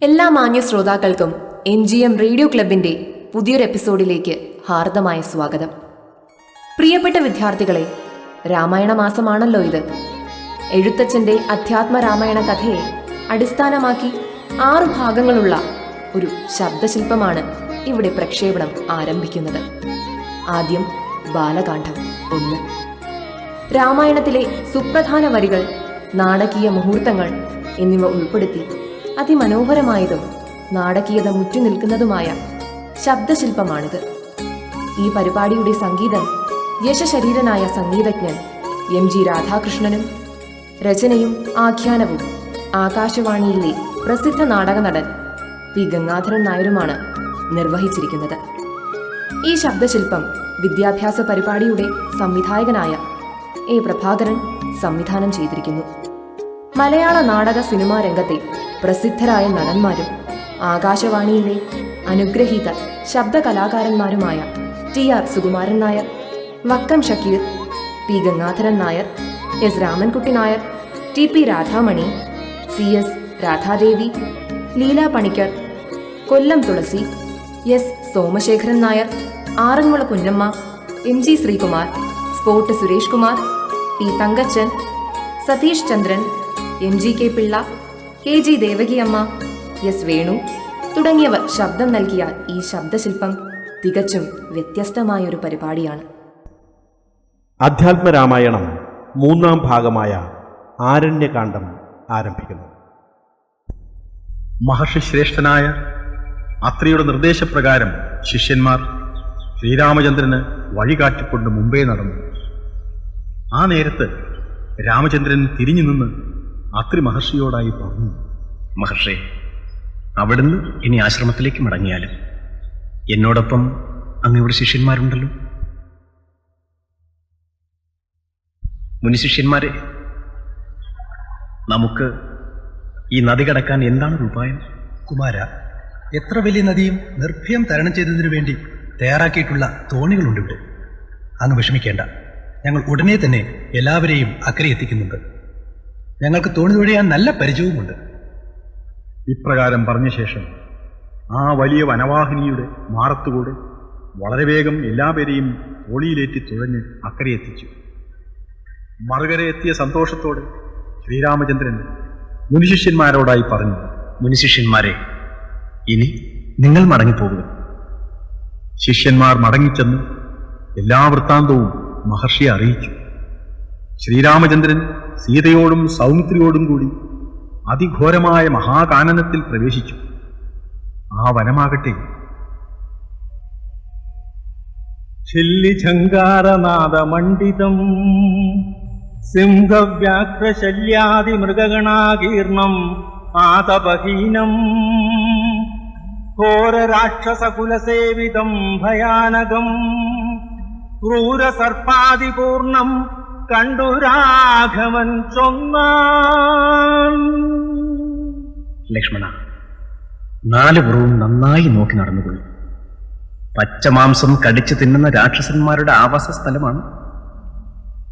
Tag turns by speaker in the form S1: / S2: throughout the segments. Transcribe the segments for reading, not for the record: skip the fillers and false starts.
S1: എല്ലാ മാന്യ ശ്രോതാക്കൾക്കും MGM റേഡിയോ ക്ലബിന്റെ പുതിയൊരു എപ്പിസോഡിലേക്ക് ഹാർദമായ സ്വാഗതം. പ്രിയപ്പെട്ട വിദ്യാർത്ഥികളെ, രാമായണ മാസമാണല്ലോ ഇത്. എഴുത്തച്ഛന്റെ അധ്യാത്മ രാമായണ കഥയെ അടിസ്ഥാനമാക്കി 6 ഭാഗങ്ങളുള്ള ഒരു ശബ്ദശില്പമാണ് ഇവിടെ പ്രക്ഷേപണം ആരംഭിക്കുന്നത്. ആദ്യം ബാലകാന്ഡം 1. രാമായണത്തിലെ സുപ്രധാന വരികൾ, നാടകീയ മുഹൂർത്തങ്ങൾ എന്നിവ ഉൾപ്പെടുത്തി അതിമനോഹരമായതും നാടകീയത മുറ്റുനിൽക്കുന്നതുമായ ശബ്ദശില്പമാണിത്. ഈ പരിപാടിയുടെ സംഗീതം യശശരീരനായ സംഗീതജ്ഞൻ MG രാധാകൃഷ്ണനും രചനയും ആഖ്യാനവും ആകാശവാണിയിലെ പ്രസിദ്ധ നാടക നടൻ P. ഗംഗാധരൻ നായരുമാണ് നിർവഹിച്ചിരിക്കുന്നത്. ഈ ശബ്ദശില്പം വിദ്യാഭ്യാസ പരിപാടിയുടെ സംവിധായകനായ A. പ്രഭാകരൻ സംവിധാനം ചെയ്തിരിക്കുന്നു. മലയാള നാടക സിനിമാ രംഗത്തെ പ്രസിദ്ധരായ നടന്മാരും ആകാശവാണിയിലെ അനുഗ്രഹീത ശബ്ദ കലാകാരന്മാരുമായ TR Sukumaran Nair, Vakkom Shakeer, P. Gangadharan Nair, S. Ramankutty Nair, TP Radhamani, CS Radhadevi, Leela Panicker, Kollam Thulasi, S. Somasekharan Nair, Aranmula Kunjamma, MG Sreekumar, spot Suresh Kumar, P. Thankachan, Satheesh Chandran, MGK Pillai, KG Devakiyamma, S. Venu തുടങ്ങിയവർ ശബ്ദം നൽകിയ ഈ ശബ്ദശില്പം തികച്ചും വ്യത്യസ്തമായൊരു പരിപാടിയാണ്.
S2: അധ്യാത്മരാമായണം 3-ാം ഭാഗമായ ആരണ്യകാന്ഡം ആരംഭിക്കുന്നു.
S3: മഹർഷി ശ്രേഷ്ഠനായ അത്രിയുടെ നിർദ്ദേശപ്രകാരം ശിഷ്യന്മാർ ശ്രീരാമചന്ദ്രന് വഴികാട്ടിക്കൊണ്ട് മുമ്പേ നടന്നു. ആ നേരത്ത് രാമചന്ദ്രൻ തിരിഞ്ഞു നിന്ന് അത്രി മഹർഷിയോടായി പറഞ്ഞു:
S4: മഹർഷി, അവിടുന്ന് ഇനി ആശ്രമത്തിലേക്ക് മടങ്ങിയാലും എന്നോടൊപ്പം അങ്ങയുടെ ശിഷ്യന്മാരുണ്ടല്ലോ. മുനിശിഷ്യന്മാരെ, നമുക്ക് ഈ നദി കടക്കാൻ എന്താണ് ഉപായം?
S5: കുമാര, എത്ര വലിയ നദിയും നിർഭയം തരണം ചെയ്തതിനു വേണ്ടി തയ്യാറാക്കിയിട്ടുള്ള തോണികളുണ്ട് ഇവിടെ. അങ്ങ് വിഷമിക്കേണ്ട, ഞങ്ങൾ ഉടനെ തന്നെ എല്ലാവരെയും അക്കരെ എത്തിക്കുന്നുണ്ട്. ഞങ്ങൾക്ക് തോണി തുഴയാൻ നല്ല പരിചയവുമുണ്ട്.
S3: ഇപ്രകാരം പറഞ്ഞ ശേഷം ആ വലിയ വനവാഹിനിയുടെ മാറത്തുകൂടെ വളരെ വേഗം എല്ലാവരെയും തോണിയിലേറ്റി തുഴഞ്ഞ് അക്കരെ എത്തിച്ചു. മറുകര എത്തിയ സന്തോഷത്തോടെ ശ്രീരാമചന്ദ്രൻ മുനിശിഷ്യന്മാരോടായി പറഞ്ഞു:
S4: മുനിശിഷ്യന്മാരെ, ഇനി നിങ്ങൾ മടങ്ങിപ്പോകുക.
S3: ശിഷ്യന്മാർ മടങ്ങിച്ചെന്ന് എല്ലാ വൃത്താന്തവും മഹർഷിയെ അറിയിച്ചു. ശ്രീരാമചന്ദ്രൻ സീതയോടും സൗമിത്രിയോടും കൂടി അതിഘോരമായ മഹാകാനനത്തിൽ പ്രവേശിച്ചു. ആ വനമാകട്ടെ
S6: ശല്യശങ്കാരനാദമണ്ഡിതം സിംഹവ്യാഘ്രശല്യാദിമൃഗഗണാകീർണം ആതപഹീനം ഘോരരാക്ഷസകുലസേവിതം ഭയാനകം ക്രൂരസർപ്പാദിപൂർണം കണ്ടു രാഘവൻ ചൊന്നാൻ.
S4: ലക്ഷ്മണ, 4 പുറവും നന്നായി നോക്കി നടന്നുകൊള്ളു. പച്ചമാംസം കടിച്ചു തിന്നുന്ന രാക്ഷസന്മാരുടെ ആവാസ സ്ഥലമാണ്.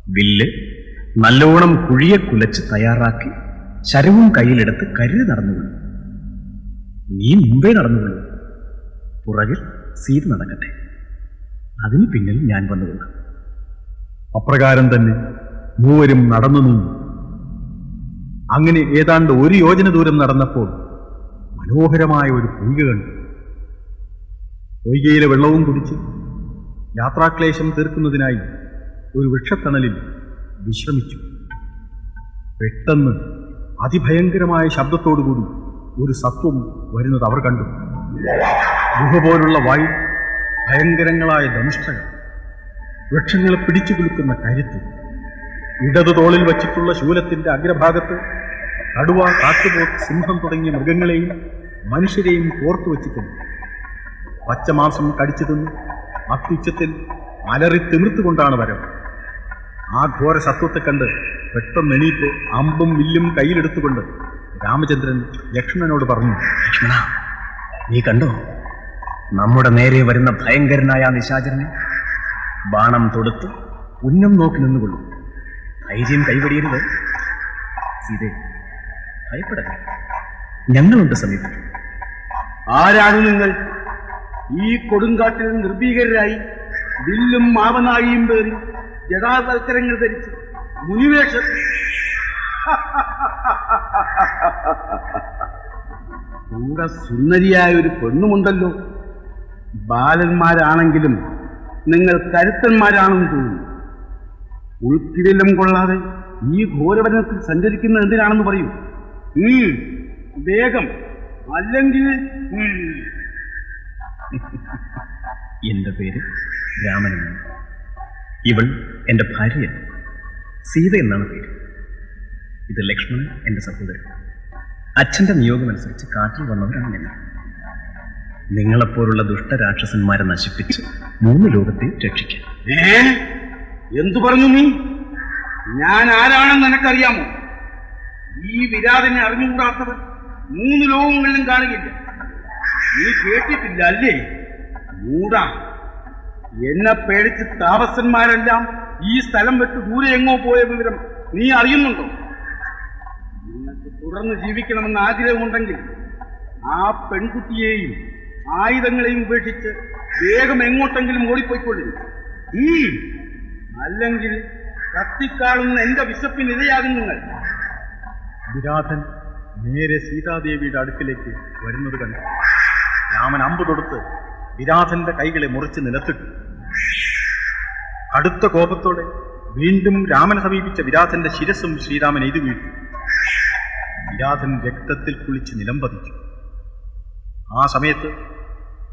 S4: വില്ല് നല്ലോണം കുഴിയെ കുലച്ച് തയ്യാറാക്കി ശരവും കയ്യിലെടുത്ത് കരുതി നടന്നുകൊള്ളു. നീ മുമ്പേ നടന്നുകൊള്ളു. പുറകിൽ സീത നടക്കട്ടെ. അതിന് പിന്നിൽ ഞാൻ വന്നുകൊള്ളാം.
S3: അപ്രകാരം തന്നെ മൂവരും നടന്നു നീങ്ങി. അങ്ങനെ ഏതാണ്ട് 1 യോജന ദൂരം നടന്നപ്പോൾ മനോഹരമായ ഒരു പൊയ്ക കണ്ടു. പൊയ്കയിലെ വെള്ളവും കുടിച്ച് യാത്രാക്ലേശം തീർക്കുന്നതിനായി ഒരു വൃക്ഷത്തണലിൽ വിശ്രമിച്ചു. പെട്ടെന്ന് അതിഭയങ്കരമായ ശബ്ദത്തോടുകൂടി ഒരു സത്വം വരുന്നത് അവർ കണ്ടു. ഗുഹ പോലുള്ള വായു, ഭയങ്കരങ്ങളായ ദംഷ്ട്രകൾ, വൃക്ഷങ്ങളെ പിടിച്ചു കുലുക്കുന്ന കരുത്ത്, ഇടതു തോളിൽ വച്ചിട്ടുള്ള ശൂലത്തിന്റെ അഗ്രഭാഗത്ത് കടുവ, കാട്ടുപോത്ത്, സിംഹം തുടങ്ങിയ മൃഗങ്ങളെയും മനുഷ്യരെയും കോർത്തു വച്ചിട്ടുണ്ട്. പച്ചമാംസം കടിച്ചു തിന്ന് അത്യുച്ചത്തിൽ അലറി തിമിർത്തുകൊണ്ടാണ് വരവ്. ആ ഘോര സത്വത്തെ കണ്ട് പെട്ടെന്ന് എണീറ്റ് അമ്പും വില്ലും കയ്യിലെടുത്തുകൊണ്ട് രാമചന്ദ്രൻ ലക്ഷ്മണനോട് പറഞ്ഞു:
S4: ലക്ഷ്മണ, നീ കണ്ടോ നമ്മുടെ നേരെ വരുന്ന ഭയങ്കരനായ നിശാചരനെ? ബാണം തൊടുത്ത് ഉന്നം നോക്കി നിന്നുകൊള്ളു. ധൈര്യം കൈവടിയരുത്. സീതേ, ഭയപ്പെടരുത്. ഞങ്ങളുണ്ട് സമീപം.
S7: ആരാണ് നിങ്ങൾ? ഈ കൊടുങ്കാട്ടിൽ നിർഭീകരായി വില്ലും മാവനാഴിയും പേറി ജടാതൽക്കരങ്ങൾ ധരിച്ച് മുനിവേഷത്തിൽ കൂടെ സുന്ദരിയായ ഒരു പെണ്ണുമുണ്ടല്ലോ. ബാലന്മാരാണെങ്കിലും നിങ്ങൾ കരുത്തന്മാരാണെന്ന് തോന്നുന്നു. ഉൾക്കിടിലം കൊള്ളാതെ ഈ ഘോരവനത്തിൽ സഞ്ചരിക്കുന്നത് എന്തിനാണെന്ന് പറയൂ. വേഗം, അല്ലെങ്കിൽ
S4: എന്റെ പേര് രാമനെന്നാണ്. ഇവൾ എന്റെ ഭാര്യ സീത എന്നാണ് പേര്. ഇത് ലക്ഷ്മണൻ, എന്റെ സഹോദരൻ. അച്ഛന്റെ നിയോഗമനുസരിച്ച് കാട്ടിൽ വന്നവരാണ് ഞങ്ങൾ. നിങ്ങളെപ്പോലുള്ള ദുഷ്ടരാക്ഷസന്മാരെ നശിപ്പിച്ച് 3 ലോകത്തെ രക്ഷിക്കാൻ.
S7: എന്തു പറഞ്ഞു നീ? ഞാൻ ആരാണെന്ന് നിനക്കറിയാമോ? ഈ വിരാതനെ അറിഞ്ഞുകൂടാത്തവർ 3 ലോകങ്ങളിലും കാണുകയില്ല. നീ കേട്ടിട്ടില്ല അല്ലേ? മൂടാ, എന്നെ പേടിച്ച് താപസന്മാരെല്ലാം ഈ സ്ഥലം വിട്ട് ദൂരെ എങ്ങോ പോയ വിവരം നീ അറിയുന്നുണ്ടോ? നിനക്ക് തുടർന്ന് ജീവിക്കണമെന്ന് ആഗ്രഹമുണ്ടെങ്കിൽ ആ പെൺകുട്ടിയെയും ആയുധങ്ങളെയും ഉപേക്ഷിച്ച് വേഗം എങ്ങോട്ടെങ്കിലും ഓടിപ്പോയിക്കൊള്ളുക. അല്ലെങ്കിൽ കത്തിക്കാളുന്ന എന്റെ വിശപ്പിന് ഇരയാകും നിങ്ങൾ.
S3: വിരാധൻ നേരെ സീതാദേവിയുടെ അടുക്കിലേക്ക് വരുന്നത് കണ്ടു രാമൻ അമ്പ് തൊടുത്ത് വിരാധന്റെ കൈകളെ മുറിച്ച് നിലത്തിട്ടു. അടുത്ത കോപത്തോടെ വീണ്ടും രാമനെ സമീപിച്ച വിരാധന്റെ ശിരസ്സും ശ്രീരാമൻ എയ്തു വീഴ്ത്തി. വിരാധൻ രക്തത്തിൽ കുളിച്ച് നിലംപതിച്ചു. ആ സമയത്ത്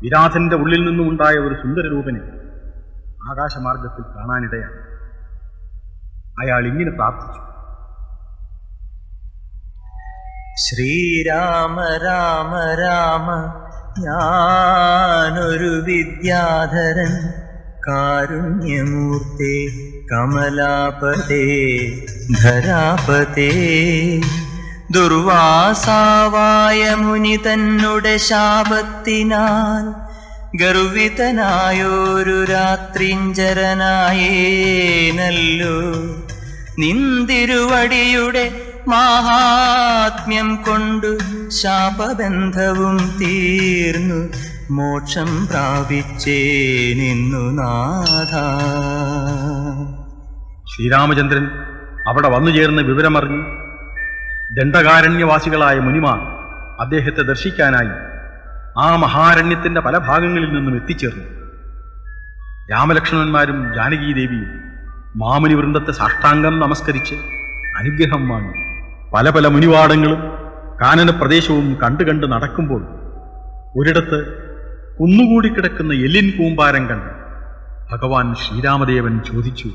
S3: വിരാധന്റെ ഉള്ളിൽ നിന്നുമുണ്ടായ ഒരു സുന്ദരരൂപനെ ആകാശമാർഗത്തിൽ കാണാനിടയാണ്. അയാൾ ഇങ്ങനെ പ്രാർത്ഥിച്ചു:
S8: ശ്രീരാമ രാമ രാമ, ഞാനൊരു വിദ്യാധരൻ, കാരുണ്യമൂർത്തേ കമലാപതേ ധരാപതേ. ദുർവാസാവായ മുനി തന്നുടെ ശാപത്തിനാൽ ഗർവിതനായൊരു രാത്രിഞ്ചരനായേനല്ലോ. നിന്തിരുവടിയുടെ മാഹാത്മ്യം കൊണ്ടു ശാപബന്ധവും തീർന്നു മോക്ഷം പ്രാപിച്ചേ നിന്നു നാഥ.
S3: ശ്രീരാമചന്ദ്രൻ അവിടെ വന്നു ചേർന്ന വിവരമറിഞ്ഞ് ദണ്ഡകാരണ്യവാസികളായ മുനിമാർ അദ്ദേഹത്തെ ദർശിക്കാനായി ആ മഹാരണ്യത്തിന്റെ പല ഭാഗങ്ങളിൽ നിന്നും എത്തിച്ചേർന്നു. രാമലക്ഷ്മണന്മാരും ജാനകീദേവിയും മാമുനി വൃന്ദത്തെ സാഷ്ടാംഗം നമസ്കരിച്ച് അനുഗ്രഹം വാങ്ങി. പല പല മുനിവാടങ്ങളും കാനന പ്രദേശവും കണ്ടു നടക്കുമ്പോൾ ഒരിടത്ത് കുന്നുകൂടി കിടക്കുന്ന എല്ലിൻ കൂമ്പാരം കണ്ട് ഭഗവാൻ ശ്രീരാമദേവൻ ചോദിച്ചു: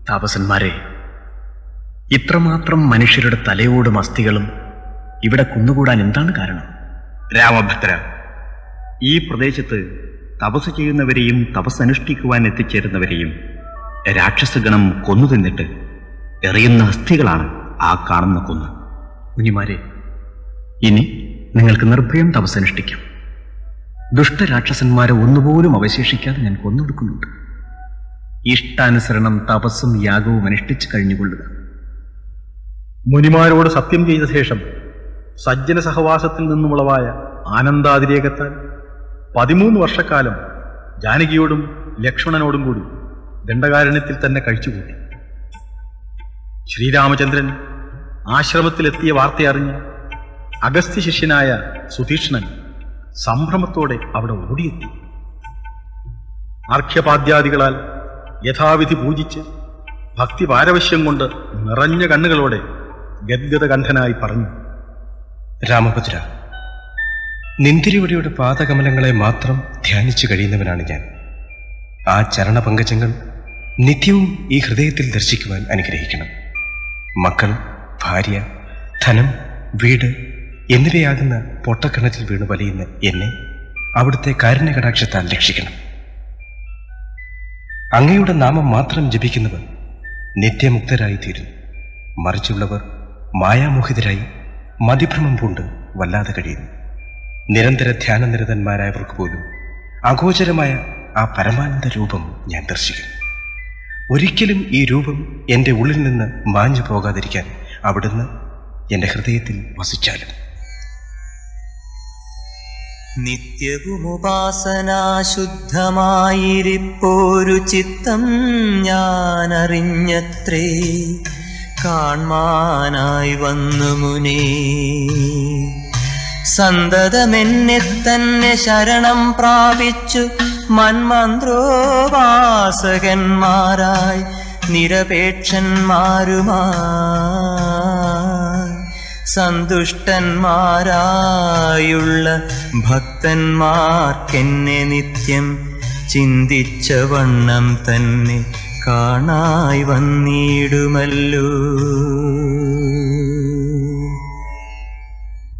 S4: താപസന്മാരെ, ഇത്രമാത്രം മനുഷ്യരുടെ തലയോടും അസ്ഥികളും ഇവിടെ കുന്നുകൂടാൻ എന്താണ് കാരണം?
S9: രാമഭദ്ര, ഈ പ്രദേശത്ത് തപസ് ചെയ്യുന്നവരെയും തപസ് അനുഷ്ഠിക്കുവാൻ എത്തിച്ചേരുന്നവരെയും രാക്ഷസഗണം കൊന്നു തിന്നിട്ട് എറിയുന്ന അസ്ഥികളാണ് ആ കാണുന്ന കുന്ന്.
S4: മുനിമാരെ, ഇനി നിങ്ങൾക്ക് നിർഭയം തപസ് അനുഷ്ഠിക്കാം. ദുഷ്ടരാക്ഷസന്മാരെ ഒന്നുപോലും അവശേഷിക്കാതെ ഞാൻ കൊന്നൊടുക്കുന്നുണ്ട്. ഇഷ്ടാനുസരണം തപസ്സും യാഗവും അനുഷ്ഠിച്ചു കഴിഞ്ഞുകൊള്ളുക.
S3: മുനിമാരോട് സത്യം ചെയ്ത ശേഷം സജ്ജന സഹവാസത്തിൽ നിന്നുമുളവായ ആനന്ദാതിരേകത്താൽ 13 വർഷക്കാലം ജാനകിയോടും ലക്ഷ്മണനോടും കൂടി ദണ്ഡകാരണ്യത്തിൽ തന്നെ കഴിച്ചുകൂട്ടി. ശ്രീരാമചന്ദ്രൻ ആശ്രമത്തിലെത്തിയ വാർത്തയറിഞ്ഞ് അഗസ്ത്യ ശിഷ്യനായ സുതീക്ഷ്ണൻ സംഭ്രമത്തോടെ അവിടെ ഓടിയെത്തി. അർഘ്യപാദ്യാദികളാൽ യഥാവിധി പൂജിച്ച് ഭക്തി പാരവശ്യം കൊണ്ട് നിറഞ്ഞ കണ്ണുകളോടെ ഗദ്ഗദകണ്ഠനായി പറഞ്ഞു:
S10: രാമഭദ്ര, നിന്തിരിവടിയുടെ പാദകമലങ്ങളെ മാത്രം ധ്യാനിച്ചു കഴിയുന്നവനാണ് ഞാൻ. ആ ചരണപങ്കജങ്ങൾ നിത്യവും ഈ ഹൃദയത്തിൽ ദർശിക്കുവാൻ അനുഗ്രഹിക്കണം. മക്കൾ, ഭാര്യ, ധനം, വീട് എന്നിവയാകുന്ന പൊട്ടക്കിണറ്റിൽ വീണ് വലിയുന്ന എന്നെ അവിടുത്തെ കാരുണ്യകടാക്ഷത്താൽ രക്ഷിക്കണം. അങ്ങയുടെ നാമം മാത്രം ജപിക്കുന്നവർ നിത്യമുക്തരായിത്തീരുന്നു. മറിച്ചുള്ളവർ മായാമോഹിതരായി മതിഭ്രമം പൂണ്ട് വല്ലാതെ കഴിയുന്നു. നിരന്തര ധ്യാനനിരതന്മാരായവർക്ക് പോലും അഗോചരമായ ആ പരമാനന്ദ രൂപം ഞാൻ ദർശിക്കുന്നു. ഒരിക്കലും ഈ രൂപം എൻ്റെ ഉള്ളിൽ നിന്ന് മാഞ്ഞു പോകാതിരിക്കാൻ അവിടുന്ന് എൻ്റെ ഹൃദയത്തിൽ വസിച്ചാലും.
S8: നിത്യവും ഉപാസനാശുദ്ധമായിരിപ്പോരു ചിത്തം ഞാനറിഞ്ഞത്രേ കാൺമാനായി വന്നു മുനേ. സന്തതമെന്നെ തന്നെ ശരണം പ്രാപിച്ചു മന്മന്ത്രോപാസകന്മാരായി നിരപേക്ഷന്മാരുമായി സന്തുഷ്ടന്മാരായുള്ള ഭക്തന്മാർക്കെന്നെ നിത്യം ചിന്തിച്ച വണ്ണം തന്നെ കാണായി വന്നിടുമല്ലോ.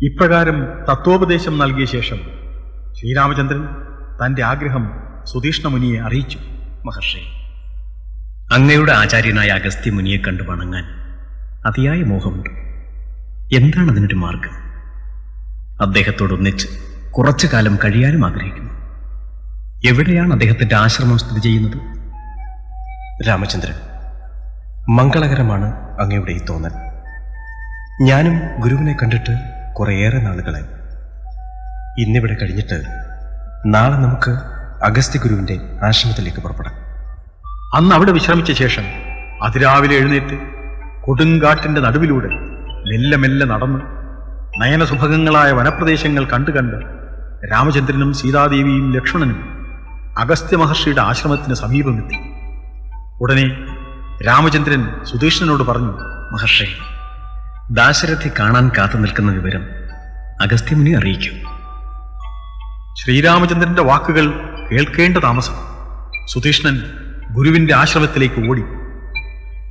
S3: ഇപ്രകാരം തത്വോപദേശം നൽകിയ ശേഷം ശ്രീരാമചന്ദ്രൻ തന്റെ ആഗ്രഹം സുതീഷ്ണമുനിയെ അറിയിച്ചു.
S4: മഹർഷി, അങ്ങയുടെ ആചാര്യനായ അഗസ്ത്യ മുനിയെ കണ്ടു വണങ്ങാൻ അതിയായ മോഹമുണ്ട്. എന്താണ് അതിനൊരു മാർഗം? അദ്ദേഹത്തോടൊന്നിച്ച് കുറച്ചു കാലം കഴിയാനും ആഗ്രഹിക്കുന്നു. എവിടെയാണ് അദ്ദേഹത്തിന്റെ ആശ്രമം സ്ഥിതി ചെയ്യുന്നത്?
S10: രാമചന്ദ്രൻ, മംഗളകരമാണ് അങ്ങയുടെ ഈ തോന്നൽ. ഞാനും ഗുരുവിനെ കണ്ടിട്ട് കുറേയേറെ നാളുകളായി. ഇന്നിവിടെ കഴിഞ്ഞിട്ട് നാളെ നമുക്ക് അഗസ്ത്യ ഗുരുവിന്റെ ആശ്രമത്തിലേക്ക് പുറപ്പെടാം.
S3: അന്ന് അവിടെ വിശ്രമിച്ച ശേഷം അതിരാവിലെ എഴുന്നേറ്റ് കൊടുങ്കാട്ടിന്റെ നടുവിലൂടെ മെല്ലെ മെല്ലെ നടന്ന് നയനസുഭഗങ്ങളായ വനപ്രദേശങ്ങൾ കണ്ട് രാമചന്ദ്രനും സീതാദേവിയും ലക്ഷ്മണനും അഗസ്ത്യ മഹർഷിയുടെ ആശ്രമത്തിന് സമീപമെത്തി. ഉടനെ രാമചന്ദ്രൻ സുതീഷ്ണനോട് പറഞ്ഞു,
S4: മഹർഷി, ദാശരഥി കാണാൻ കാത്തു നിൽക്കുന്ന വിവരം അഗസ്ത്യമുനി അറിയിക്കൂ.
S3: ശ്രീരാമചന്ദ്രന്റെ വാക്കുകൾ കേൾക്കേണ്ട താമസം സുതീഷ്ണൻ ഗുരുവിന്റെ ആശ്രമത്തിലേക്ക് ഓടി.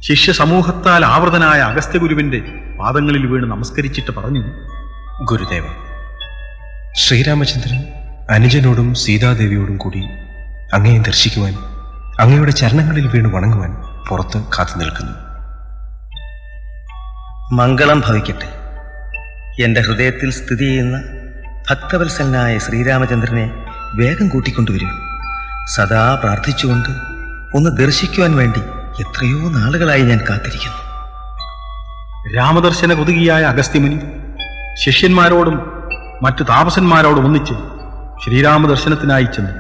S3: ശിഷ്യ സമൂഹത്താൽ ആവൃതനായ അഗസ്ത്യ ഗുരുവിന്റെ പാദങ്ങളിൽ വീണ് നമസ്കരിച്ചിട്ട് പറഞ്ഞു,
S10: ഗുരുദേവ, ശ്രീരാമചന്ദ്രൻ അനുജനോടും സീതാദേവിയോടും കൂടി അങ്ങയെ ദർശിക്കുവാൻ, അങ്ങയുടെ ചരണങ്ങളിൽ വീണ് വണങ്ങുവാൻ പുറത്ത് കാത്തു നിൽക്കുന്നു.
S8: മംഗളം ഭവിക്കട്ടെ. എൻ്റെ ഹൃദയത്തിൽ സ്ഥിതി ചെയ്യുന്ന ഭക്തവത്സലനായ ശ്രീരാമചന്ദ്രനെ വേഗം കൂട്ടിക്കൊണ്ടുവരൂ. സദാ പ്രാർത്ഥിച്ചുകൊണ്ട് ഒന്ന് ദർശിക്കുവാൻ വേണ്ടി എത്രയോ നാളുകളായി ഞാൻ കാത്തിരിക്കുന്നു.
S3: രാമദർശന കുതുകിയായ അഗസ്ത്യമുനി ശിഷ്യന്മാരോടും മറ്റു താപസന്മാരോടും ഒന്നിച്ച് ശ്രീരാമദർശനത്തിനായി ചെന്നു.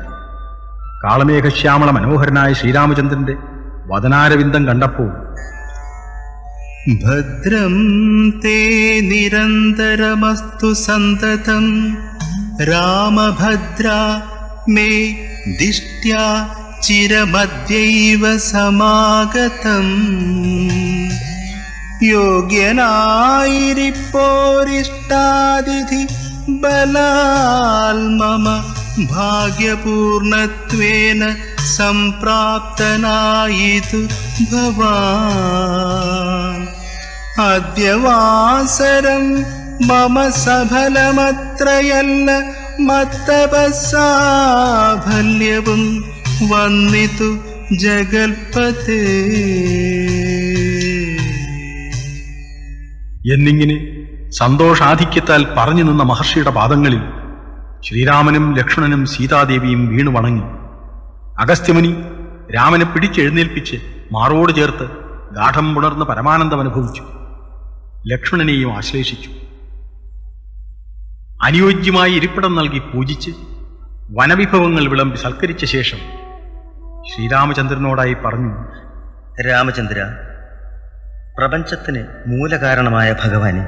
S3: കാളമേഘശ്യാമള മനോഹരനായ ശ്രീരാമചന്ദ്രന്റെ വദനാരവിന്ദം കണ്ടപ്പോൾ,
S8: ഭദ്രം തേ നിരന്തരമസ്തു സന്തതം രാമഭദ്ര മേ ദിഷ്ട്യാ ചിരമദ്യൈവ സമാഗതം. യോഗ്യനായിരിപ്പോരിഷ്ടാതിഥി ബലാൽ മമ ഭാഗ്യപൂർണത്വേന സംപ്രാപ്തനായിതു ഭവാൻ. അദ്യവാസരം മമ സഫലമത്രയല്ല മത്തപസാഫല്യവും വന്നിതു ജഗൽപതേ.
S3: എന്നിങ്ങനെ സന്തോഷാധിക്യത്താൽ പറഞ്ഞു നിന്ന മഹർഷിയുടെ പാദങ്ങളിൽ ശ്രീരാമനും ലക്ഷ്മണനും സീതാദേവിയും വീണു വണങ്ങി. അഗസ്ത്യമുനി രാമനെ പിടിച്ചെഴുന്നേൽപ്പിച്ച് മാറോട് ചേർത്ത് ഗാഠം പുണർന്ന് പരമാനന്ദം അനുഭവിച്ചു. ലക്ഷ്മണനെയും ആശ്ലേഷിച്ചു. അനുയോജ്യമായി ഇരിപ്പിടം നൽകി പൂജിച്ച് വനവിഭവങ്ങൾ വിളമ്പി സൽക്കരിച്ച ശേഷം ശ്രീരാമചന്ദ്രനോടായി പറഞ്ഞു,
S8: രാമചന്ദ്ര, പ്രപഞ്ചത്തിന് മൂലകാരണമായ ഭഗവാനെ,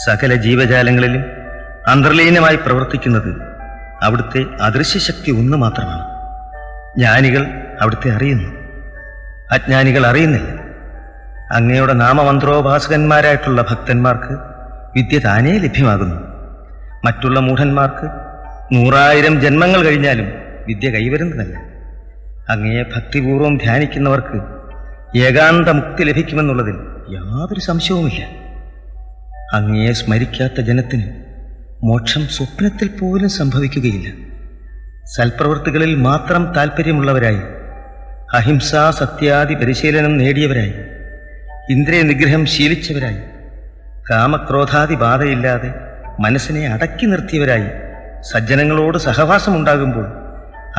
S8: സകല ജീവജാലങ്ങളിലും അന്തർലീനമായി പ്രവർത്തിക്കുന്നത് അവിടുത്തെ അദൃശ്യശക്തി ഒന്ന് മാത്രമാണ്. ജ്ഞാനികൾ അവിടുത്തെ അറിയുന്നു, അജ്ഞാനികൾ അറിയുന്നില്ല. അങ്ങയുടെ നാമമന്ത്രോപാസകന്മാരായിട്ടുള്ള ഭക്തന്മാർക്ക് വിദ്യ താനേ ലഭ്യമാകുന്നു. മറ്റുള്ള മൂഢന്മാർക്ക് 100,000 ജന്മങ്ങൾ കഴിഞ്ഞാലും വിദ്യ കൈവരുന്നതല്ല. അങ്ങയെ ഭക്തിപൂർവം ധ്യാനിക്കുന്നവർക്ക് ഏകാന്ത മുക്തി ലഭിക്കുമെന്നുള്ളതിൽ യാതൊരു സംശയവുമില്ല. അങ്ങയെ സ്മരിക്കാത്ത ജനത്തിന് മോക്ഷം സ്വപ്നത്തിൽ പോലും സംഭവിക്കുകയില്ല. സൽപ്രവൃത്തികളിൽ മാത്രം താല്പര്യമുള്ളവരായി, അഹിംസാ സത്യാദി പരിശീലനം നേടിയവരായി, ഇന്ദ്രിയ നിഗ്രഹം ശീലിച്ചവരായി, കാമക്രോധാദി ബാധയില്ലാതെ മനസ്സിനെ അടക്കി നിർത്തിയവരായി സജ്ജനങ്ങളോട് സഹവാസമുണ്ടാകുമ്പോൾ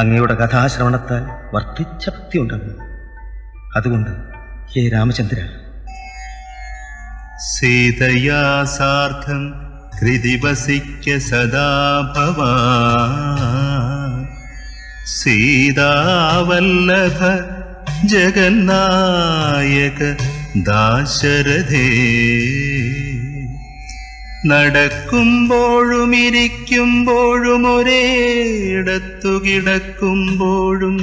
S8: അങ്ങയുടെ കഥാശ്രവണത്താൽ വർദ്ധിച്ച ഭക്തി ഉണ്ടാകുന്നു. അതുകൊണ്ട് ഹേ രാമചന്ദ്ര, സീതയാ സാർദ്ധം
S11: കൃതിവസിക്ക സദാ ഭവാൻ സീതാവല്ലഭ ജഗന്നായക ദാശരഥേ. നടക്കുമ്പോഴും ഇരിക്കുമ്പോഴും ഒരേടത്തു കിടക്കുമ്പോഴും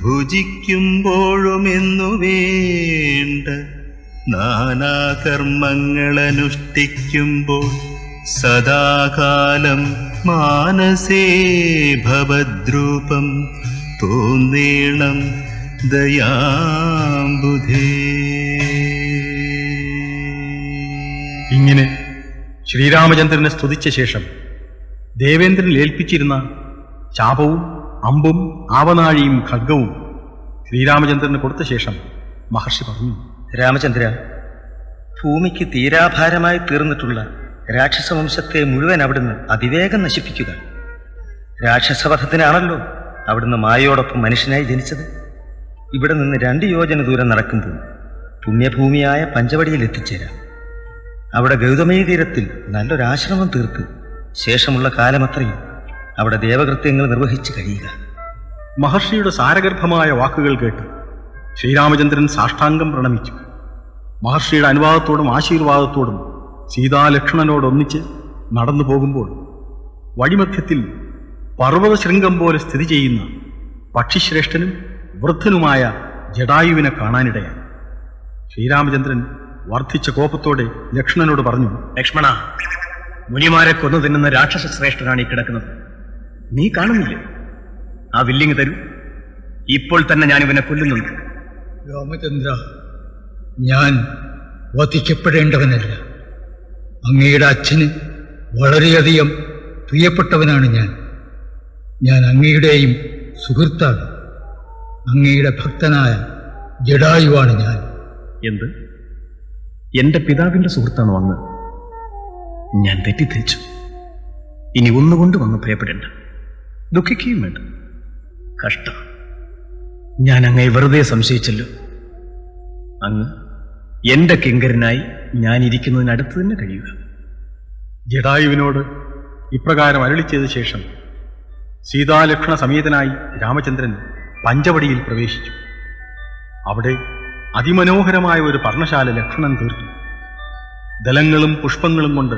S11: ഭുജിക്കുമ്പോഴും എന്നു വേണ്ട നാനാകർമ്മങ്ങൾ അനുഷ്ഠിക്കുമ്പോൾ സദാകാലം മാനസേ ഭവദ്രൂപം തോന്നേണം ദയാംബുധേ.
S3: ഇങ്ങനെ ശ്രീരാമചന്ദ്രനെ സ്തുതിച്ച ശേഷം ദേവേന്ദ്രൻ ഏൽപ്പിച്ചിരുന്ന ചാപവും അമ്പും ആവനാഴിയും ഖഡ്ഗവും ശ്രീരാമചന്ദ്രന് കൊടുത്ത ശേഷം മഹർഷി പറഞ്ഞു,
S8: രാമചന്ദ്ര, ഭൂമിക്ക് തീരാഭാരമായി തീർന്നിട്ടുള്ള രാക്ഷസവംശത്തെ മുഴുവൻ അവിടുന്ന് അതിവേഗം നശിപ്പിക്കുക. രാക്ഷസവധത്തിനാണല്ലോ അവിടുന്ന് മായയോടൊപ്പം മനുഷ്യനായി ജനിച്ചത്. ഇവിടെ നിന്ന് 2 യോജന ദൂരം നടക്കുമ്പോൾ പുണ്യഭൂമിയായ പഞ്ചവടിയിൽ എത്തിച്ചേരാം. അവിടെ ഗൗതമീ തീരത്തിൽ നല്ലൊരാശ്രമം തീർത്ത് ശേഷമുള്ള കാലമത്രയും അവിടെ ദേവകൃത്യങ്ങൾ നിർവഹിച്ച് കഴിയുക.
S3: മഹർഷിയുടെ സാരഗർഭമായ വാക്കുകൾ കേട്ട് ശ്രീരാമചന്ദ്രൻ സാഷ്ടാംഗം പ്രണമിച്ചു. മഹർഷിയുടെ അനുവാദത്തോടും ആശീർവാദത്തോടും സീതാലക്ഷ്മണനോടൊന്നിച്ച് നടന്നു പോകുമ്പോൾ വഴിമധ്യത്തിൽ പർവ്വതശൃംഗം പോലെ സ്ഥിതി ചെയ്യുന്ന പക്ഷിശ്രേഷ്ഠനും വൃദ്ധനുമായ ജടായുവിനെ കാണാനിടയായി. ശ്രീരാമചന്ദ്രൻ വർദ്ധിച്ച കോപത്തോടെ ലക്ഷ്മണനോട് പറഞ്ഞു,
S4: ലക്ഷ്മണ, മുനിമാരെ കൊന്നു തിന്നുന്ന രാക്ഷസ ശ്രേഷ്ഠനാണ് ഈ കിടക്കുന്നത്. നീ കാണുന്നില്ലേ? ആ വില്ലിങ് തരൂ. ഇപ്പോൾ തന്നെ ഞാൻ ഇവനെ കൊല്ലുന്നുണ്ട്.
S12: രാമചന്ദ്ര, ഞാൻ വധിക്കപ്പെടേണ്ടവനല്ല. അങ്ങയുടെ അച്ഛന് വളരെയധികം പ്രിയപ്പെട്ടവനാണ് ഞാൻ അങ്ങയുടെയും സുഹൃത്താണ്. അങ്ങയുടെ ഭക്തനായ ജടായുവാണ് ഞാൻ.
S4: എന്ത്? എന്റെ പിതാവിന്റെ സുഹൃത്താണോ അങ്ങ്? ഞാൻ തെറ്റിദ്ധരിച്ചു. ഇനി ഒന്നുകൊണ്ടും അങ്ങ് ഭയപ്പെടേണ്ട, ദുഃഖിക്കുകയും വേണ്ട. കഷ്ടം, ഞാൻ അങ്ങയെ വെറുതെ സംശയിച്ചല്ലോ. അങ്ങ് എന്റെ കിങ്കരനായി ഞാൻ ഇരിക്കുന്നതിനടുത്ത് തന്നെ കഴിയുക.
S3: ജടായുവിനോട് ഇപ്രകാരം അരുളി ചെയ്ത ശേഷം സീതാലക്ഷ്മണ സമേതനായി രാമചന്ദ്രൻ പഞ്ചവടിയിൽ പ്രവേശിച്ചു. അവിടെ അതിമനോഹരമായ ഒരു പർണശാല ലക്ഷ്മണൻ തീർത്തു. ദലങ്ങളും പുഷ്പങ്ങളും കൊണ്ട്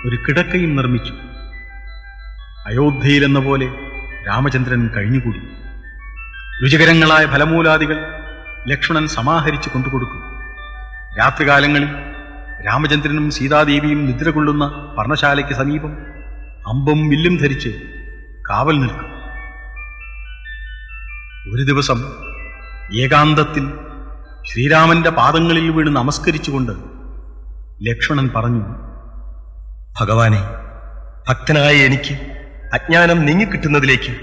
S3: ഒരു കിടക്കയും നിർമ്മിച്ചു. അയോധ്യയിലെന്ന പോലെ രാമചന്ദ്രൻ കഴിഞ്ഞുകൂടി. രുചികരങ്ങളായ ഫലമൂലാദികൾ ലക്ഷ്മണൻ സമാഹരിച്ചു കൊണ്ടുകൊടുക്കും. രാത്രികാലങ്ങളിൽ രാമചന്ദ്രനും സീതാദേവിയും നിദ്ര കൊള്ളുന്ന പർണശാലയ്ക്ക് സമീപം അമ്പും വില്ലും ധരിച്ച് കാവൽ നിൽക്കും. ഒരു ദിവസം ഏകാന്തത്തിൽ ശ്രീരാമന്റെ പാദങ്ങളിൽ വീണ് നമസ്കരിച്ചുകൊണ്ട് ലക്ഷ്മണൻ പറഞ്ഞു,
S10: ഭഗവാനെ, ഭക്തനായ എനിക്ക് അജ്ഞാനം നീങ്ങിക്കിട്ടുന്നതിലേക്ക്